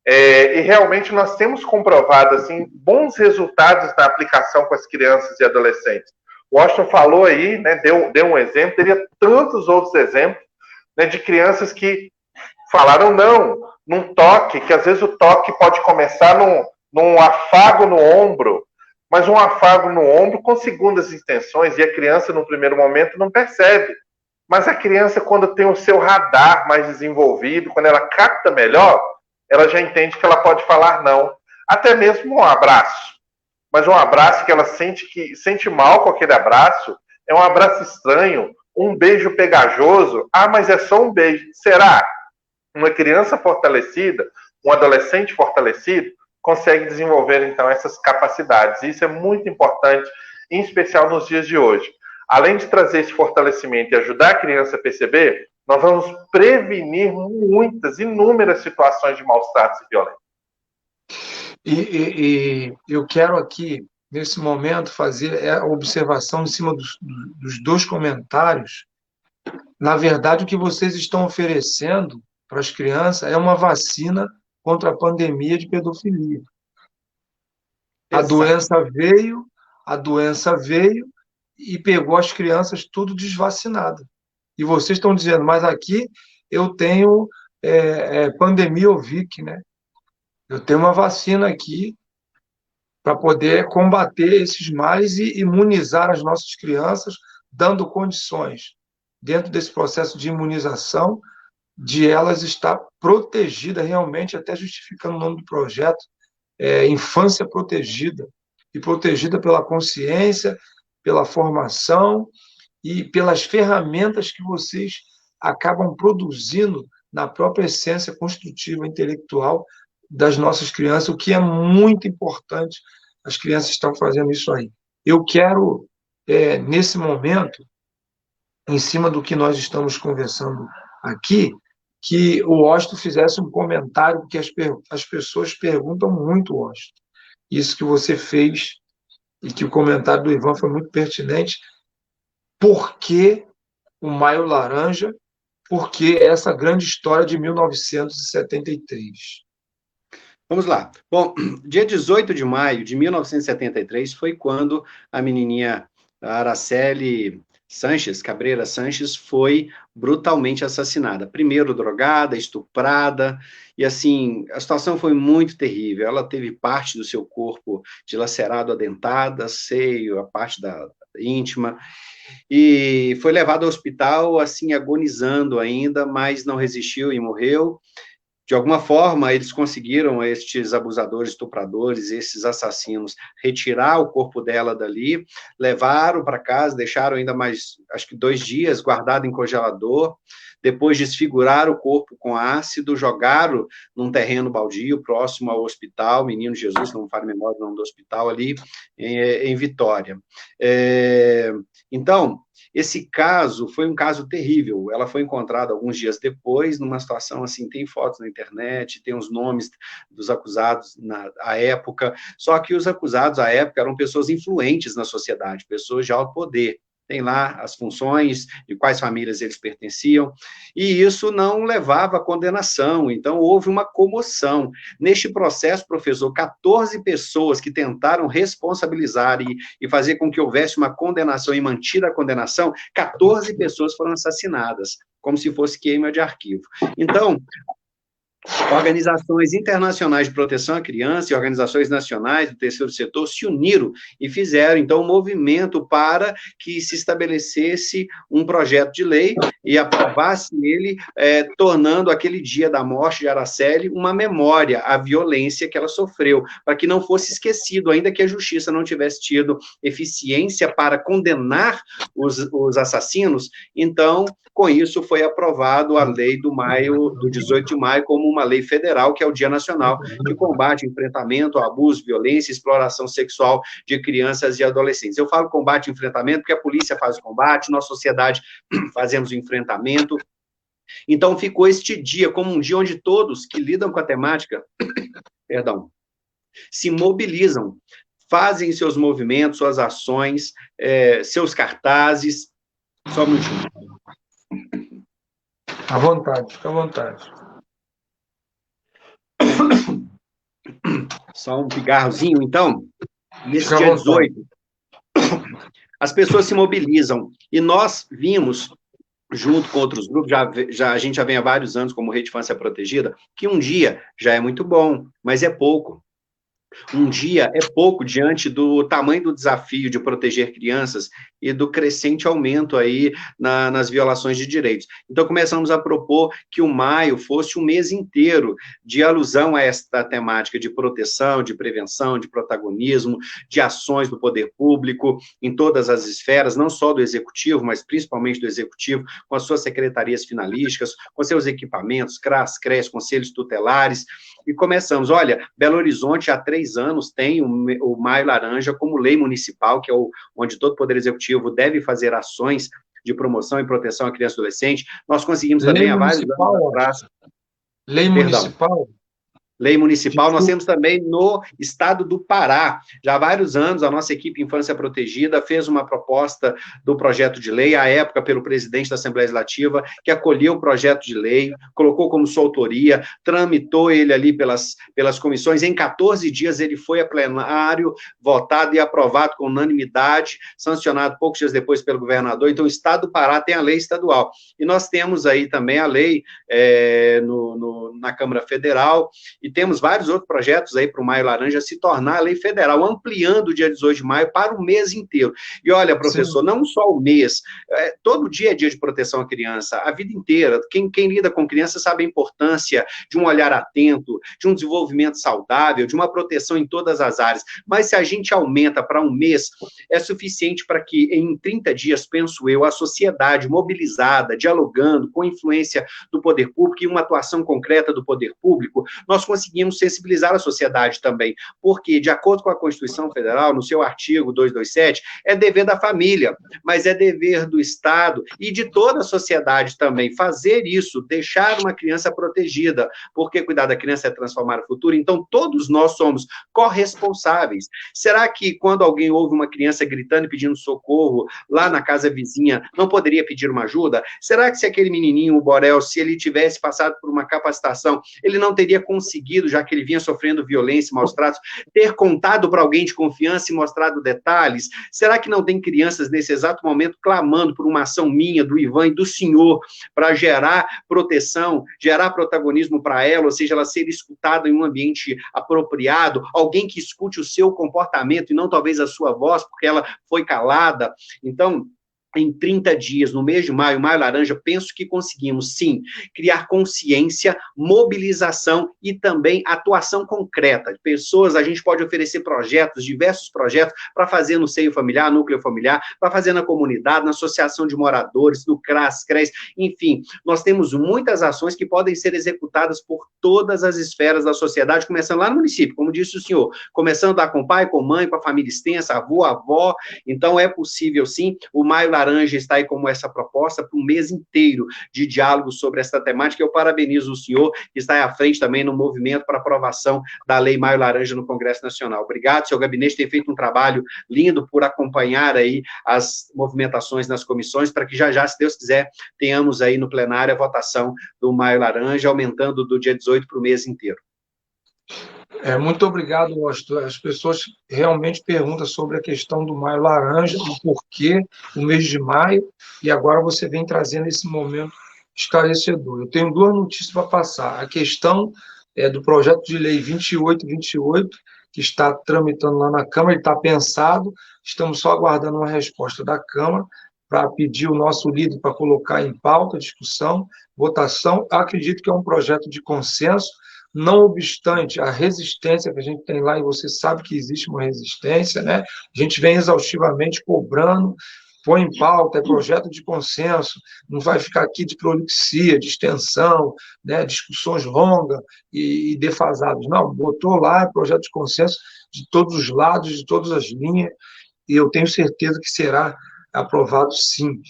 E realmente nós temos comprovado assim, bons resultados na aplicação com as crianças e adolescentes. O Washington falou aí, né, deu um exemplo, teria tantos outros exemplos, né, de crianças que falaram não, num toque, que às vezes o toque pode começar num afago no ombro, mas um afago no ombro com segundas intenções, e a criança, no primeiro momento, não percebe. Mas a criança, quando tem o seu radar mais desenvolvido, quando ela capta melhor, ela já entende que ela pode falar não. Até mesmo um abraço. Mas um abraço que ela sente mal com aquele abraço, é um abraço estranho, um beijo pegajoso. Ah, mas é só um beijo. Será? Uma criança fortalecida, um adolescente fortalecido, consegue desenvolver, então, essas capacidades. E isso é muito importante, em especial nos dias de hoje. Além de trazer esse fortalecimento e ajudar a criança a perceber, nós vamos prevenir inúmeras situações de maus tratos e violência. E eu quero aqui, nesse momento, fazer a observação em cima dos dois comentários. Na verdade, o que vocês estão oferecendo para as crianças é uma vacina contra a pandemia de pedofilia. A doença veio e pegou as crianças tudo desvacinadas. E vocês estão dizendo, mas aqui eu tenho pandemia Ovic, né? Eu tenho uma vacina aqui para poder combater esses males e imunizar as nossas crianças, dando condições, dentro desse processo de imunização, de elas estar protegida realmente, até justificando o nome do projeto, Infância Protegida, e protegida pela consciência, pela formação e pelas ferramentas que vocês acabam produzindo na própria essência construtiva intelectual das nossas crianças, o que é muito importante. As crianças estão fazendo isso aí. Eu quero, nesse momento, em cima do que nós estamos conversando aqui, que o Washington fizesse um comentário, porque as pessoas perguntam muito, Washington. isso que você fez e que o comentário do Ivan foi muito pertinente. Por que o Maio Laranja? Por que essa grande história de 1973? Vamos lá. Bom, dia 18 de maio de 1973 foi quando a menininha Araceli Sanches, Cabreira Sanches, foi brutalmente assassinada. Primeiro drogada, estuprada, e assim, a situação foi muito terrível. Ela teve parte do seu corpo dilacerado a dentada, seio, a parte da íntima, e foi levada ao hospital, assim, agonizando ainda, mas não resistiu e morreu. De alguma forma, eles conseguiram, estes abusadores, estupradores, esses assassinos, retirar o corpo dela dali, levaram para casa, deixaram ainda mais, acho que 2 dias, guardado em congelador, depois desfiguraram o corpo com ácido, jogaram num terreno baldio, próximo ao hospital, Menino Jesus, não me falo memória o nome do hospital ali, em Vitória. Então, esse caso foi um caso terrível. Ela foi encontrada alguns dias depois, numa situação assim, tem fotos na internet, tem os nomes dos acusados à época, só que os acusados à época eram pessoas influentes na sociedade, pessoas de alto poder. Tem lá as funções, de quais famílias eles pertenciam, e isso não levava à condenação, então houve uma comoção. Neste processo, professor, 14 pessoas que tentaram responsabilizar e fazer com que houvesse uma condenação e mantida a condenação, 14 pessoas foram assassinadas, como se fosse queima de arquivo. Então, organizações internacionais de proteção à criança e organizações nacionais do terceiro setor se uniram e fizeram, então, um movimento para que se estabelecesse um projeto de lei e aprovasse ele, tornando aquele dia da morte de Araceli uma memória à violência que ela sofreu, para que não fosse esquecido, ainda que a justiça não tivesse tido eficiência para condenar os assassinos. Então, com isso, foi aprovado a lei do 18 de maio como uma lei federal, que é o Dia Nacional de Combate e Enfrentamento ao Abuso, Violência e Exploração Sexual de Crianças e Adolescentes. Eu falo combate e enfrentamento porque a polícia faz o combate, nós, sociedade, fazemos o enfrentamento. Então, ficou este dia como um dia onde todos que lidam com a temática, se mobilizam, fazem seus movimentos, suas ações, seus cartazes. Só um minutinho. À vontade, fica à vontade. Só um pigarrozinho, então. Nesse dia 18, as pessoas se mobilizam. E nós vimos, junto com outros grupos, a gente já vem há vários anos como Rede Infância Protegida, que um dia já é muito bom, mas é pouco. Um dia é pouco diante do tamanho do desafio de proteger crianças e do crescente aumento aí nas violações de direitos. Então, começamos a propor que o maio fosse um mês inteiro de alusão a esta temática de proteção, de prevenção, de protagonismo, de ações do poder público em todas as esferas, não só do executivo, mas principalmente do executivo, com as suas secretarias finalísticas, com seus equipamentos, CRAS, CRES, conselhos tutelares, e começamos, olha, Belo Horizonte há 3 anos tem o Maio Laranja como lei municipal, que é onde todo poder executivo deve fazer ações de promoção e proteção à criança e adolescente. Nós conseguimos também há vários anos atrás. Lei municipal? Lei municipal, nós temos também no estado do Pará. Já há vários anos, a nossa equipe Infância Protegida fez uma proposta do projeto de lei, à época pelo presidente da Assembleia Legislativa, que acolheu o projeto de lei, colocou como sua autoria, tramitou ele ali pelas comissões. Em 14 dias ele foi a plenário, votado e aprovado com unanimidade, sancionado poucos dias depois pelo governador. Então, o estado do Pará tem a lei estadual. E nós temos aí também a lei na Câmara Federal, e temos vários outros projetos aí para o Maio Laranja se tornar a lei federal, ampliando o dia 18 de maio para o mês inteiro. E olha, professor, sim, não só o mês, todo dia é dia de proteção à criança, a vida inteira. Quem lida com criança sabe a importância de um olhar atento, de um desenvolvimento saudável, de uma proteção em todas as áreas. Mas se a gente aumenta para um mês, é suficiente para que em 30 dias, penso eu, a sociedade mobilizada, dialogando, com influência do poder público e uma atuação concreta do poder público, nós conseguimos sensibilizar a sociedade também, porque, de acordo com a Constituição Federal, no seu artigo 227, é dever da família, mas é dever do Estado e de toda a sociedade também fazer isso, deixar uma criança protegida, porque cuidar da criança é transformar o futuro, então todos nós somos corresponsáveis. Será que quando alguém ouve uma criança gritando e pedindo socorro lá na casa vizinha, não poderia pedir uma ajuda? Será que se aquele menininho, o Borel, se ele tivesse passado por uma capacitação, ele não teria conseguido, já que ele vinha sofrendo violência e maus tratos, ter contado para alguém de confiança e mostrado detalhes? Será que não tem crianças nesse exato momento clamando por uma ação minha, do Ivan e do senhor, para gerar proteção, gerar protagonismo para ela, ou seja, ela ser escutada em um ambiente apropriado, alguém que escute o seu comportamento e não talvez a sua voz, porque ela foi calada? Então, em 30 dias, no mês de maio, Maio Laranja, penso que conseguimos, sim, criar consciência, mobilização e também atuação concreta. De pessoas, a gente pode oferecer projetos, diversos projetos, para fazer no seio familiar, núcleo familiar, para fazer na comunidade, na associação de moradores, no CRAS, CRES, enfim, nós temos muitas ações que podem ser executadas por todas as esferas da sociedade, começando lá no município, como disse o senhor, começando lá com o pai, com a mãe, com a família extensa, avô, avó, então é possível, sim. O Maio Laranja está aí como essa proposta para um mês inteiro de diálogo sobre essa temática. Eu parabenizo o senhor, que está aí à frente também no movimento para aprovação da Lei Maio Laranja no Congresso Nacional. Obrigado, seu gabinete tem feito um trabalho lindo por acompanhar aí as movimentações nas comissões, para que já, se Deus quiser, tenhamos aí no plenário a votação do Maio Laranja, aumentando do dia 18 para o mês inteiro. Muito obrigado, Washington. As pessoas realmente perguntam sobre a questão do Maio Laranja, o porquê, o mês de maio, e agora você vem trazendo esse momento esclarecedor. Eu tenho duas notícias para passar. A questão do projeto de lei 2828, que está tramitando lá na Câmara, ele está pensado, estamos só aguardando uma resposta da Câmara para pedir o nosso líder para colocar em pauta, discussão, votação. Acredito que é um projeto de consenso, não obstante a resistência que a gente tem lá, e você sabe que existe uma resistência, né? A gente vem exaustivamente cobrando, põe em pauta, é projeto de consenso, não vai ficar aqui de prolixia, de extensão, né? Discussões longas e defasadas. Não, botou lá, é projeto de consenso de todos os lados, de todas as linhas, e eu tenho certeza que será aprovado sim.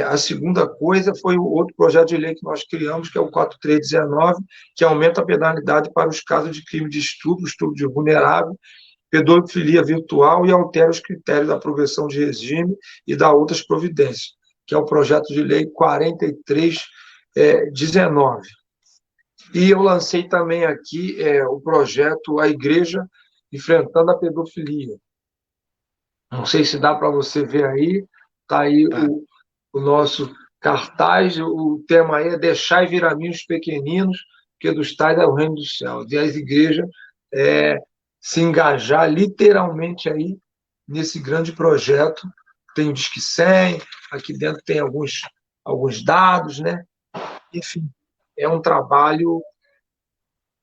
A segunda coisa foi o outro projeto de lei que nós criamos, que é o 4319, que aumenta a penalidade para os casos de crime de estupro de vulnerável, pedofilia virtual, e altera os critérios da progressão de regime e da outras providências, que é o projeto de lei 4319. E eu lancei também aqui o projeto A Igreja Enfrentando a Pedofilia. Não sei se dá para você ver aí, está aí o nosso cartaz, o tema aí é deixar virar os pequeninos, porque dos tais é o reino dos céus. E as igrejas se engajar literalmente aí nesse grande projeto. Tem o Disque 100, aqui dentro tem alguns dados, né? Enfim, é um trabalho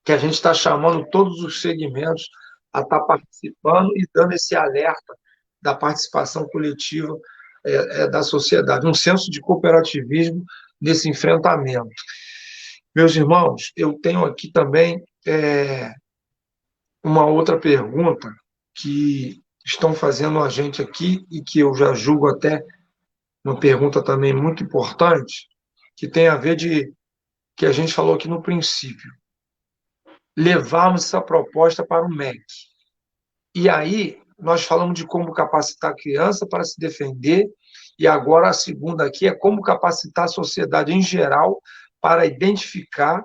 que a gente está chamando todos os segmentos a estar participando e dando esse alerta da participação coletiva da sociedade, um senso de cooperativismo nesse enfrentamento. Meus irmãos, eu tenho aqui também uma outra pergunta que estão fazendo a gente aqui e que eu já julgo até uma pergunta também muito importante, que tem a ver que a gente falou aqui no princípio, levarmos essa proposta para o MEC. E aí, nós falamos de como capacitar a criança para se defender, e agora a segunda aqui é como capacitar a sociedade em geral para identificar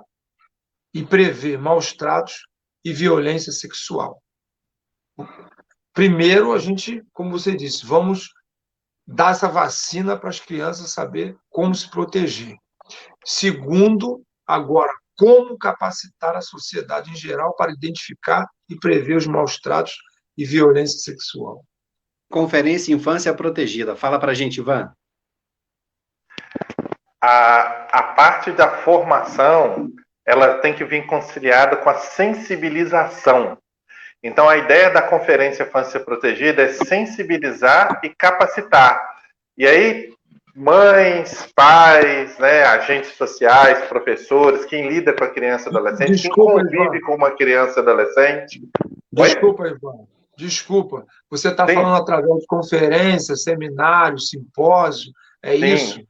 e prever maus tratos e violência sexual. Primeiro, a gente, como você disse, vamos dar essa vacina para as crianças saber como se proteger. Segundo, agora, como capacitar a sociedade em geral para identificar e prever os maus tratos e violência sexual. Conferência Infância Protegida. Fala para a gente, Ivan. A parte da formação, ela tem que vir conciliada com a sensibilização. Então, a ideia da Conferência Infância Protegida é sensibilizar e capacitar. E aí, mães, pais, né, agentes sociais, professores, quem lida com a criança e adolescente, quem Desculpa, Ivan. convive com uma criança e adolescente. Oi? Desculpa, Ivan. Desculpa. Você está Sim, falando através de conferências, seminários, simpósio, é isso? sim,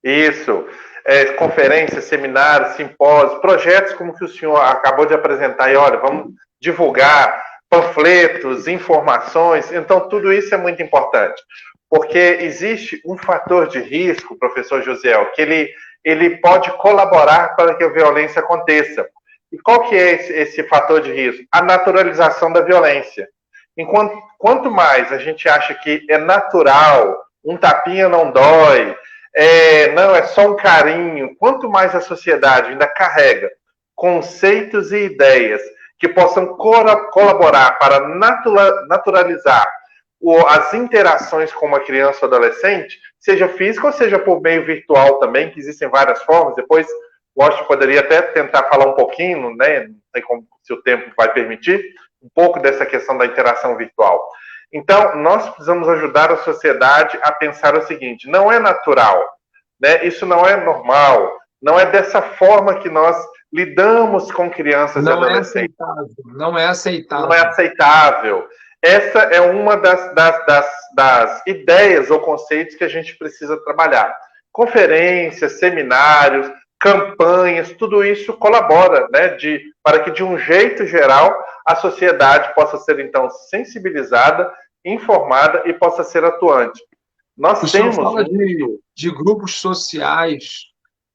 isso. Conferências, seminários, simpósios, projetos como que o senhor acabou de apresentar. E olha, vamos divulgar panfletos, informações. Então, tudo isso é muito importante. Porque existe um fator de risco, professor Josiel, que ele pode colaborar para que a violência aconteça. E qual que é esse fator de risco? A naturalização da violência. Quanto mais a gente acha que é natural, um tapinha não dói, não, é só um carinho. Quanto mais a sociedade ainda carrega conceitos e ideias que possam colaborar para naturalizar as interações com uma criança ou adolescente, seja física ou seja por meio virtual também, que existem várias formas. Depois, o Washington poderia até tentar falar um pouquinho, né? Não sei se o tempo vai permitir, um pouco dessa questão da interação virtual. Então, nós precisamos ajudar a sociedade a pensar o seguinte: não é natural, né? Isso não é normal, não é dessa forma que nós lidamos com crianças e adolescentes. Não é aceitável. Não é aceitável. Essa é uma das ideias ou conceitos que a gente precisa trabalhar. Conferências, seminários, campanhas, tudo isso colabora, né, para que, de um jeito geral, a sociedade possa ser, então, sensibilizada, informada e possa ser atuante. Nós O temos... senhor fala de grupos sociais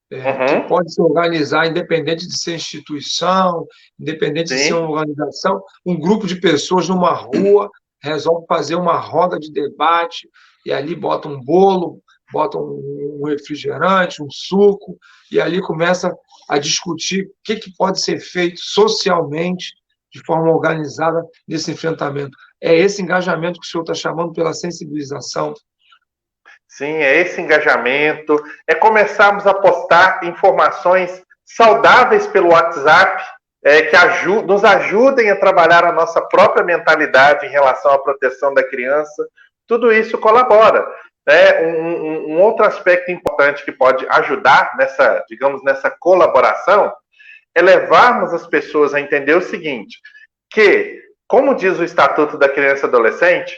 que podem se organizar, independente de ser instituição, independente de ser uma organização, um grupo de pessoas numa rua resolve fazer uma roda de debate e ali bota um bolo, bota um refrigerante, um suco, e ali começa a discutir o que pode ser feito socialmente, de forma organizada, nesse enfrentamento. É esse engajamento que o senhor está chamando pela sensibilização. Sim, é esse engajamento, é começarmos a postar informações saudáveis pelo WhatsApp, que nos ajudem a trabalhar a nossa própria mentalidade em relação à proteção da criança. Tudo isso colabora. Um outro aspecto importante que pode ajudar nessa colaboração é levarmos as pessoas a entender o seguinte, que, como diz o Estatuto da Criança e Adolescente,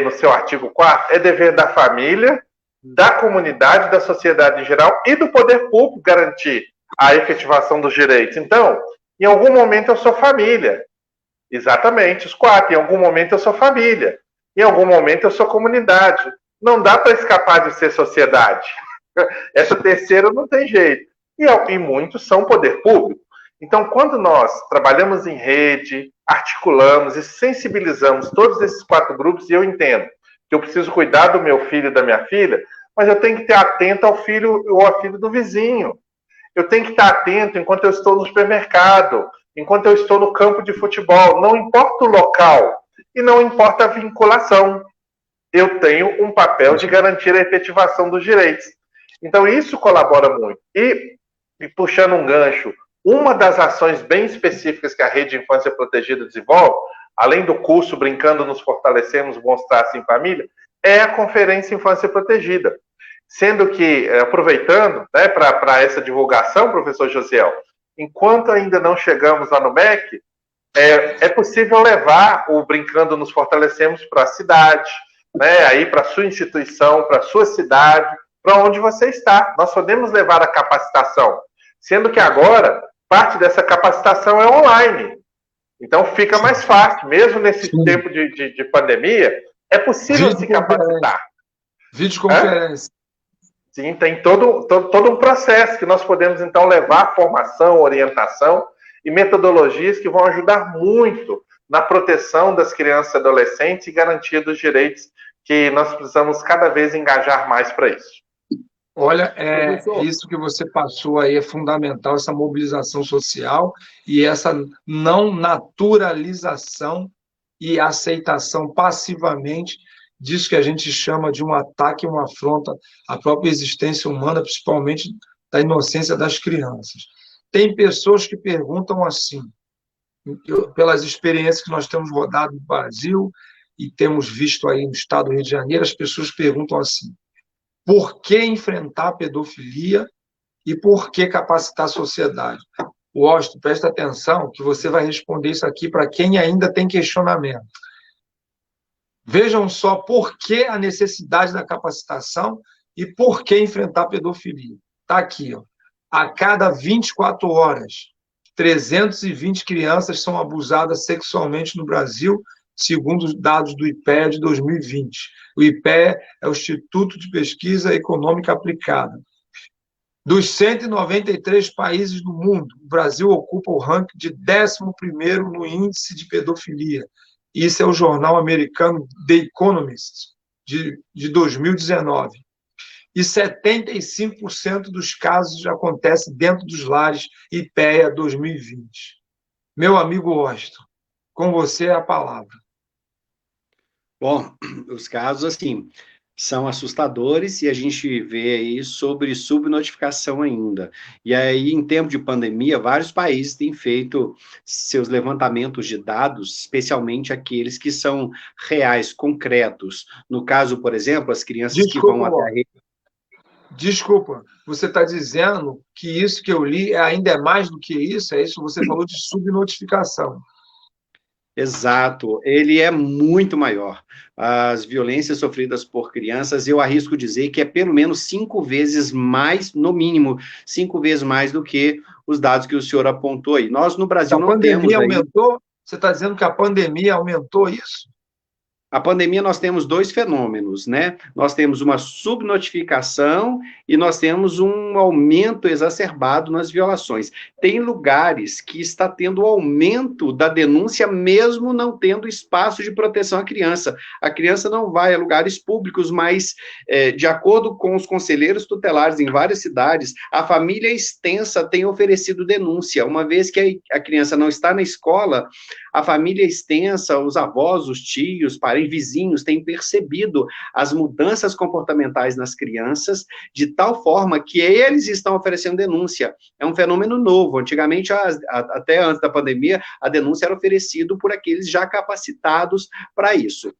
no seu artigo 4, é dever da família, da comunidade, da sociedade em geral e do poder público garantir a efetivação dos direitos. Então, em algum momento eu sou família. Exatamente, os 4. Em algum momento eu sou família. Em algum momento eu sou comunidade. Não dá para escapar de ser sociedade. Essa terceira não tem jeito. E muitos são poder público. Então, quando nós trabalhamos em rede, articulamos e sensibilizamos todos esses 4 grupos, e eu entendo que eu preciso cuidar do meu filho e da minha filha, mas eu tenho que estar atento ao filho ou à filha do vizinho. Eu tenho que estar atento enquanto eu estou no supermercado, enquanto eu estou no campo de futebol. Não importa o local e não importa a vinculação. Eu tenho um papel de garantir a efetivação dos direitos. Então, isso colabora muito. E puxando um gancho, uma das ações bem específicas que a Rede Infância Protegida desenvolve, além do curso Brincando Nos Fortalecemos, Bons Traços em Família, é a Conferência Infância Protegida. Sendo que, aproveitando, né, para essa divulgação, professor Josiel, enquanto ainda não chegamos lá no MEC, é possível levar o Brincando Nos Fortalecemos para a cidade, né, aí para a sua instituição, para a sua cidade, para onde você está. Nós podemos levar a capacitação, sendo que agora parte dessa capacitação é online. Então fica mais fácil, mesmo nesse tempo de pandemia, é possível se capacitar. Videoconferência. Sim, tem todo um processo que nós podemos, então, levar formação, orientação e metodologias que vão ajudar muito na proteção das crianças e adolescentes e garantia dos direitos que nós precisamos cada vez engajar mais para isso. Olha, isso que você passou aí é fundamental, essa mobilização social e essa não naturalização e aceitação passivamente disso que a gente chama de um ataque, uma afronta à própria existência humana, principalmente da inocência das crianças. Tem pessoas que perguntam assim, pelas experiências que nós temos rodado no Brasil e temos visto aí no estado do Rio de Janeiro, as pessoas perguntam assim, por que enfrentar a pedofilia e por que capacitar a sociedade. Washington, presta atenção que você vai responder isso aqui para quem ainda tem questionamento. Vejam só por que a necessidade da capacitação e por que enfrentar a pedofilia. Está aqui, ó. A cada 24 horas, 320 crianças são abusadas sexualmente no Brasil, segundo os dados do IPEA de 2020. O IPEA é o Instituto de Pesquisa Econômica Aplicada. Dos 193 países do mundo, o Brasil ocupa o ranking de 11º no índice de pedofilia. Isso é o jornal americano The Economist, de 2019. E 75% dos casos acontecem dentro dos lares IPEA 2020. Meu amigo Washington, com você é a palavra. Bom, os casos, assim, são assustadores e a gente vê aí sobre subnotificação ainda. E aí, em tempo de pandemia, vários países têm feito seus levantamentos de dados, especialmente aqueles que são reais, concretos. No caso, por exemplo, as crianças que vão até a rede. Desculpa, você está dizendo que isso que eu li ainda é mais do que isso? É isso que você falou de subnotificação. Exato, ele é muito maior. As violências sofridas por crianças, eu arrisco dizer que é pelo menos 5 vezes mais, no mínimo, 5 vezes mais do que os dados que o senhor apontou aí. Nós, no Brasil, não temos... A pandemia aumentou? Você está dizendo que a pandemia aumentou isso? A pandemia, nós temos 2 fenômenos, né? Nós temos uma subnotificação e nós temos um aumento exacerbado nas violações. Tem lugares que está tendo aumento da denúncia, mesmo não tendo espaço de proteção à criança. A criança não vai a lugares públicos, mas, de acordo com os conselheiros tutelares em várias cidades, a família extensa tem oferecido denúncia. Uma vez que a criança não está na escola, a família extensa, os avós, os tios, parentes, vizinhos têm percebido as mudanças comportamentais nas crianças de tal forma que eles estão oferecendo denúncia. É um fenômeno novo. Antigamente, até antes da pandemia, a denúncia era oferecida por aqueles já capacitados para isso.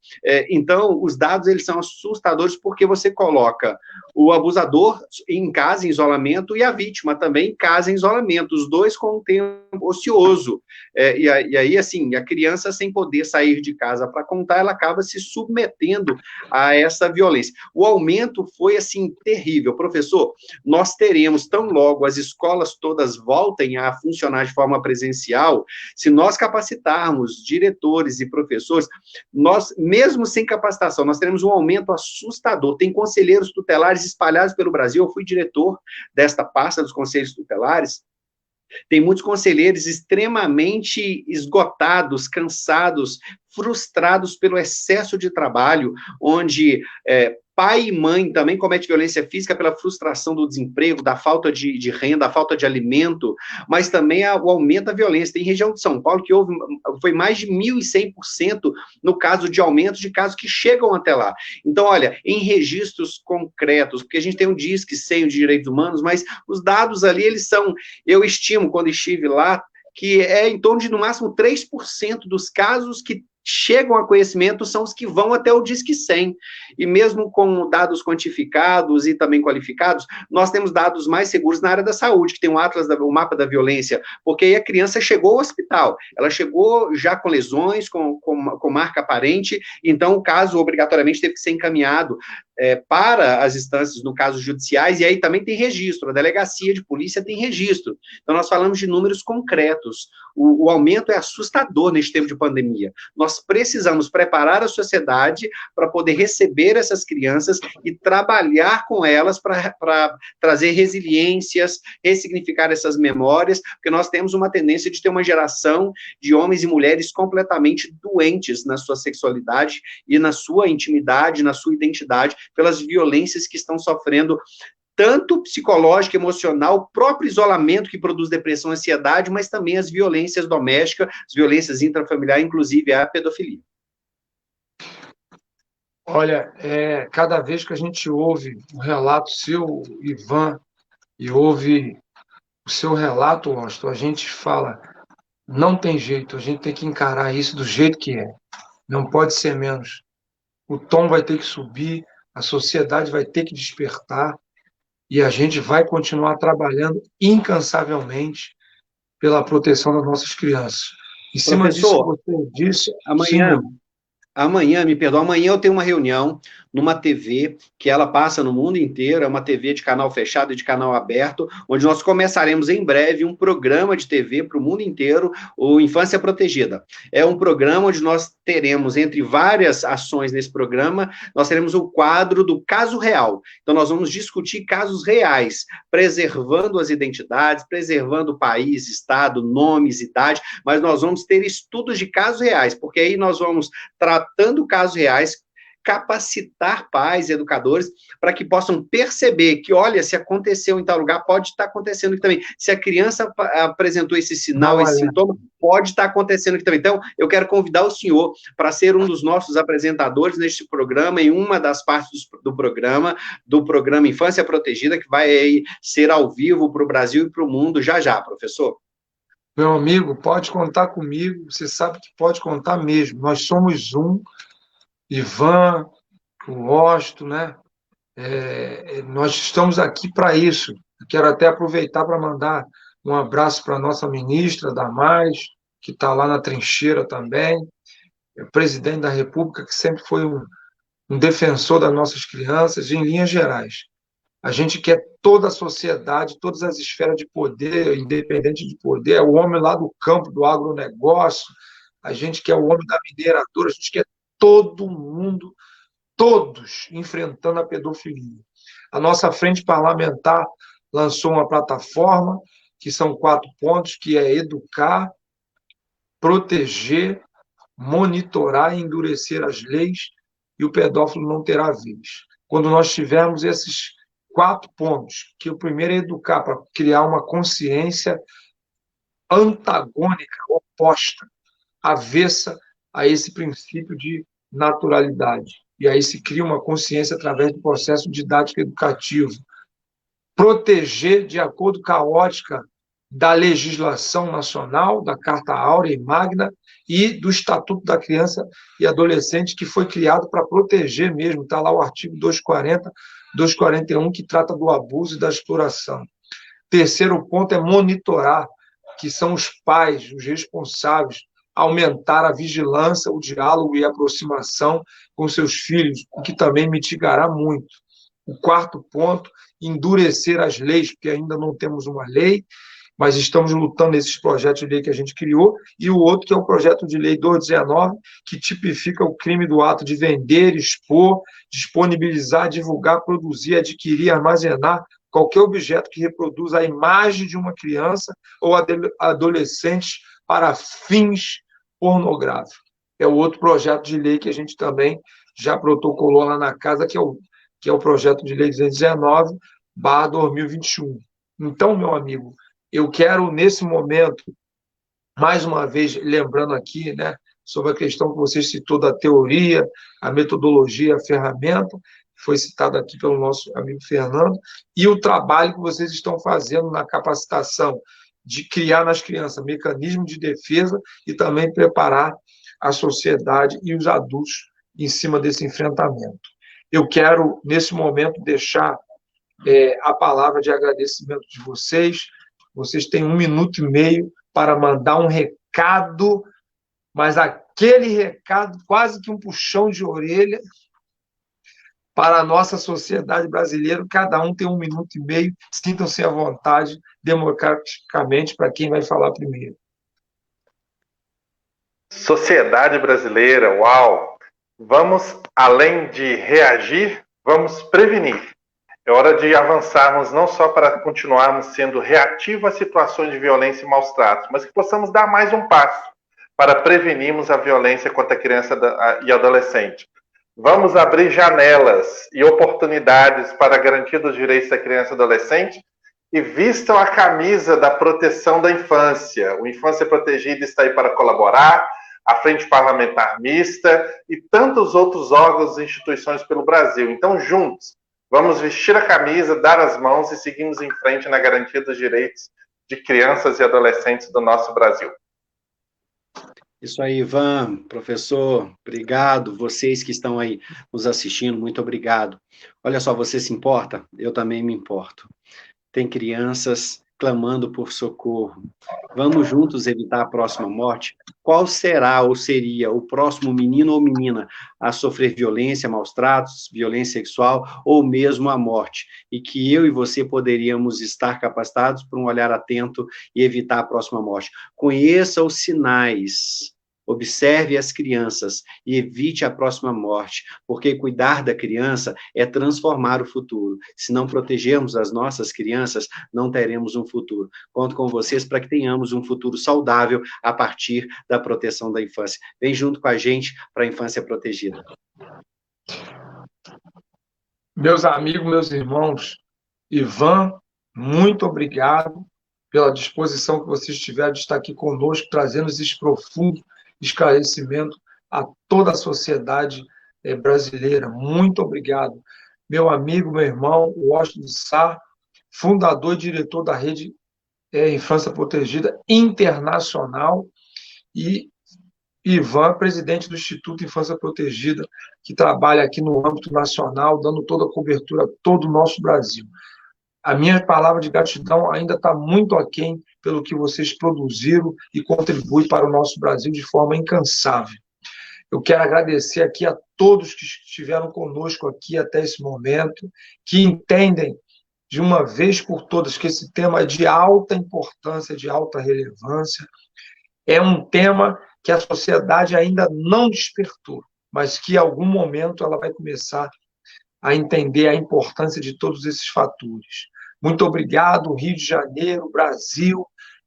Então, os dados eles são assustadores porque você coloca o abusador em casa, em isolamento, e a vítima também em casa, em isolamento, os dois com um tempo ocioso. E aí, assim, a criança sem poder sair de casa para contar, ela acaba se submetendo a essa violência. O aumento foi, assim, terrível. Professor, nós teremos, tão logo as escolas todas voltem a funcionar de forma presencial, se nós capacitarmos diretores e professores, nós, mesmo sem capacitação, nós teremos um aumento assustador. Tem conselheiros tutelares espalhados pelo Brasil. Eu fui diretor desta pasta dos conselhos tutelares. Tem muitos conselheiros extremamente esgotados, cansados, frustrados pelo excesso de trabalho, onde pai e mãe também cometem violência física pela frustração do desemprego, da falta de renda, da falta de alimento, mas também o aumento da violência. Tem região de São Paulo que foi mais de 1.100% no caso de aumento de casos que chegam até lá. Então, olha, em registros concretos, porque a gente tem um Disque 100 de direitos humanos, mas os dados ali, eles são, eu estimo, quando estive lá, que é em torno de, no máximo, 3% dos casos que chegam a conhecimento são os que vão até o Disque 100. E mesmo com dados quantificados e também qualificados, nós temos dados mais seguros na área da saúde, que tem o mapa da violência, porque aí a criança chegou ao hospital, ela chegou já com lesões, com marca aparente, então o caso obrigatoriamente teve que ser encaminhado para as instâncias, no caso, judiciais, e aí também tem registro, a delegacia de polícia tem registro. Então nós falamos de números concretos. O aumento é assustador neste tempo de pandemia. Nós precisamos preparar a sociedade para poder receber essas crianças e trabalhar com elas para trazer resiliências, ressignificar essas memórias, porque nós temos uma tendência de ter uma geração de homens e mulheres completamente doentes na sua sexualidade e na sua intimidade, na sua identidade, pelas violências que estão sofrendo, tanto psicológico, emocional, o próprio isolamento que produz depressão, ansiedade, mas também as violências domésticas, as violências intrafamiliares, inclusive a pedofilia. Olha, cada vez que a gente ouve o relato seu, Ivan, e ouve o seu relato, Washington, a gente fala, não tem jeito, a gente tem que encarar isso do jeito que é, não pode ser menos. O tom vai ter que subir, A sociedade vai ter que despertar e a gente vai continuar trabalhando incansavelmente pela proteção das nossas crianças. Em cima disso que Professor, você disse, sim, amanhã, meu. amanhã, me perdoa, amanhã eu tenho uma reunião numa TV que ela passa no mundo inteiro, é uma TV de canal fechado e de canal aberto, onde nós começaremos em breve um programa de TV para o mundo inteiro, o Infância Protegida. É um programa onde nós teremos, entre várias ações nesse programa, nós teremos o quadro do caso real. Então nós vamos discutir casos reais, preservando as identidades, preservando o país, estado, nomes, idade, mas nós vamos ter estudos de casos reais, porque aí nós vamos tratando casos reais, capacitar pais e educadores para que possam perceber que, olha, se aconteceu em tal lugar, pode estar acontecendo aqui também. Se a criança apresentou esse sinal, esse sintoma, pode estar acontecendo aqui também. Então, eu quero convidar o senhor para ser um dos nossos apresentadores neste programa, em uma das partes do programa Infância Protegida, que vai ser ao vivo para o Brasil e para o mundo já, professor. Meu amigo, pode contar comigo, você sabe que pode contar mesmo. Nós somos um, Ivan, o Washington, né? Nós estamos aqui para isso. Eu quero até aproveitar para mandar um abraço para a nossa ministra, Damares, que está lá na trincheira também, o presidente da República, que sempre foi um defensor das nossas crianças, em linhas gerais. A gente quer toda a sociedade, todas as esferas de poder, independente de poder, o homem lá do campo, do agronegócio, a gente quer o homem da mineradora, a gente quer todo mundo, todos enfrentando a pedofilia. A nossa frente parlamentar lançou uma plataforma, que são 4 pontos, que é educar, proteger, monitorar e endurecer as leis, e o pedófilo não terá vez. Quando nós tivermos esses 4 pontos, que o primeiro é educar, para criar uma consciência antagônica, oposta, avessa a esse princípio de naturalidade. E aí se cria uma consciência através do processo didático educativo. Proteger de acordo com a ótica da legislação nacional, da Carta Áurea e Magna e do Estatuto da Criança e Adolescente, que foi criado para proteger mesmo. Está lá o artigo 240, 241, que trata do abuso e da exploração. Terceiro ponto é monitorar, que são os pais, os responsáveis, aumentar a vigilância, o diálogo e a aproximação com seus filhos, o que também mitigará muito. O quarto ponto, endurecer as leis, porque ainda não temos uma lei, mas estamos lutando nesses projetos de lei que a gente criou, e o outro que é o projeto de lei 219, que tipifica o crime do ato de vender, expor, disponibilizar, divulgar, produzir, adquirir, armazenar qualquer objeto que reproduza a imagem de uma criança ou adolescente para fins pornográficos. É o outro projeto de lei que a gente também já protocolou lá na casa, que é o projeto de lei 219/2021. Então, meu amigo, eu quero, nesse momento, mais uma vez, lembrando aqui, né, sobre a questão que você citou da teoria, a metodologia, a ferramenta, foi citado aqui pelo nosso amigo Fernando, e o trabalho que vocês estão fazendo na capacitação de criar nas crianças mecanismos de defesa e também preparar a sociedade e os adultos em cima desse enfrentamento. Eu quero, nesse momento, deixar a palavra de agradecimento de vocês. Vocês têm 1 minuto e meio para mandar um recado, mas aquele recado, quase que um puxão de orelha, para a nossa sociedade brasileira. Cada um tem 1 minuto e meio. Sintam-se à vontade, democraticamente, para quem vai falar primeiro. Sociedade brasileira, uau! Vamos, além de reagir, vamos prevenir. É hora de avançarmos não só para continuarmos sendo reativos a situações de violência e maus tratos, mas que possamos dar mais um passo para prevenirmos a violência contra a criança e adolescente. Vamos abrir janelas e oportunidades para a garantia dos direitos da criança e adolescente e vistam a camisa da proteção da infância. O Infância Protegida está aí para colaborar, a Frente Parlamentar Mista e tantos outros órgãos e instituições pelo Brasil. Então, juntos, vamos vestir a camisa, dar as mãos e seguirmos em frente na garantia dos direitos de crianças e adolescentes do nosso Brasil. Isso aí, Ivan, professor, obrigado. Vocês que estão aí nos assistindo, muito obrigado. Olha só, você se importa? Eu também me importo. Tem crianças clamando por socorro. Vamos juntos evitar a próxima morte? Qual será ou seria o próximo menino ou menina a sofrer violência, maus tratos, violência sexual ou mesmo a morte? E que eu e você poderíamos estar capacitados por um olhar atento e evitar a próxima morte. Conheça os sinais. Observe as crianças e evite a próxima morte, porque cuidar da criança é transformar o futuro. Se não protegermos as nossas crianças, não teremos um futuro. Conto com vocês para que tenhamos um futuro saudável a partir da proteção da infância. Vem junto com a gente para a infância protegida. Meus amigos, meus irmãos, Ivan, muito obrigado pela disposição que vocês tiveram de estar aqui conosco, trazendo esse profundo esclarecimento a toda a sociedade brasileira. Muito obrigado. Meu amigo, meu irmão, Washington Sá, fundador e diretor da Rede Infância Protegida Internacional, e Ivan, presidente do Instituto Infância Protegida, que trabalha aqui no âmbito nacional, dando toda a cobertura a todo o nosso Brasil. A minha palavra de gratidão ainda está muito aquém pelo que vocês produziram e contribuem para o nosso Brasil de forma incansável. Eu quero agradecer aqui a todos que estiveram conosco aqui até esse momento, que entendem de uma vez por todas que esse tema é de alta importância, de alta relevância. É um tema que a sociedade ainda não despertou, mas que em algum momento ela vai começar a entender a importância de todos esses fatores. Muito obrigado, Rio de Janeiro, Brasil,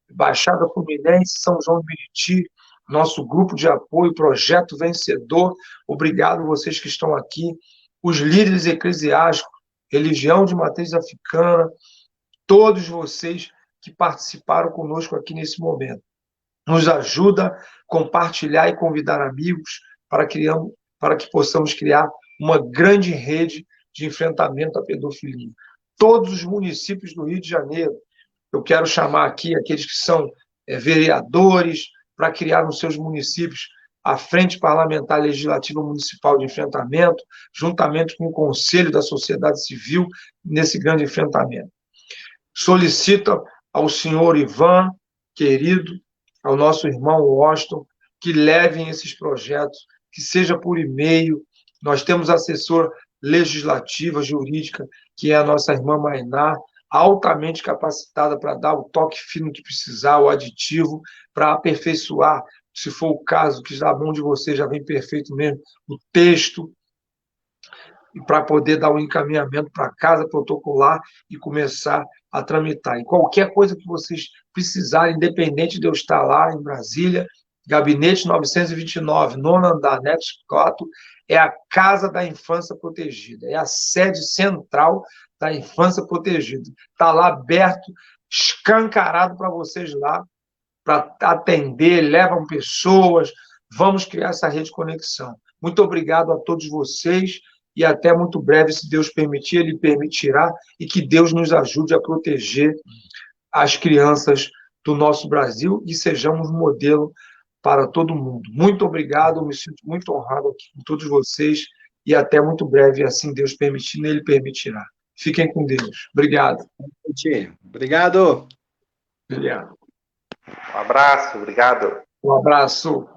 Baixada Fluminense, São João do Meriti, nosso grupo de apoio, Projeto Vencedor. Obrigado vocês que estão aqui, os líderes eclesiásticos, religião de matriz africana, todos vocês que participaram conosco aqui nesse momento. Nos ajuda a compartilhar e convidar amigos para que possamos criar uma grande rede de enfrentamento à pedofilia. Todos os municípios do Rio de Janeiro, eu quero chamar aqui aqueles que são vereadores, para criar nos seus municípios a Frente Parlamentar Legislativa Municipal de Enfrentamento, juntamente com o Conselho da Sociedade Civil, nesse grande enfrentamento. Solicito ao senhor Ivan, querido, ao nosso irmão Washington, que levem esses projetos, que seja por e-mail. Nós temos assessor legislativa, jurídica, que é a nossa irmã Mainá, altamente capacitada para dar o toque fino que precisar, o aditivo, para aperfeiçoar, se for o caso, que da mão de vocês já vem perfeito mesmo, o texto, e para poder dar o encaminhamento para a casa protocolar e começar a tramitar. E qualquer coisa que vocês precisarem, independente de eu estar lá em Brasília, Gabinete 929, nono andar, anexo 4, é a Casa da Infância Protegida, é a sede central da Infância Protegida. Está lá aberto, escancarado para vocês lá, para atender, levam pessoas, vamos criar essa rede de conexão. Muito obrigado a todos vocês e até muito breve, se Deus permitir, Ele permitirá, e que Deus nos ajude a proteger as crianças do nosso Brasil e sejamos modelo para todo mundo. Muito obrigado, eu me sinto muito honrado aqui com todos vocês e até muito breve, assim Deus permitindo, Ele permitirá. Fiquem com Deus. Obrigado. Obrigado. Obrigado. Um abraço, obrigado. Um abraço.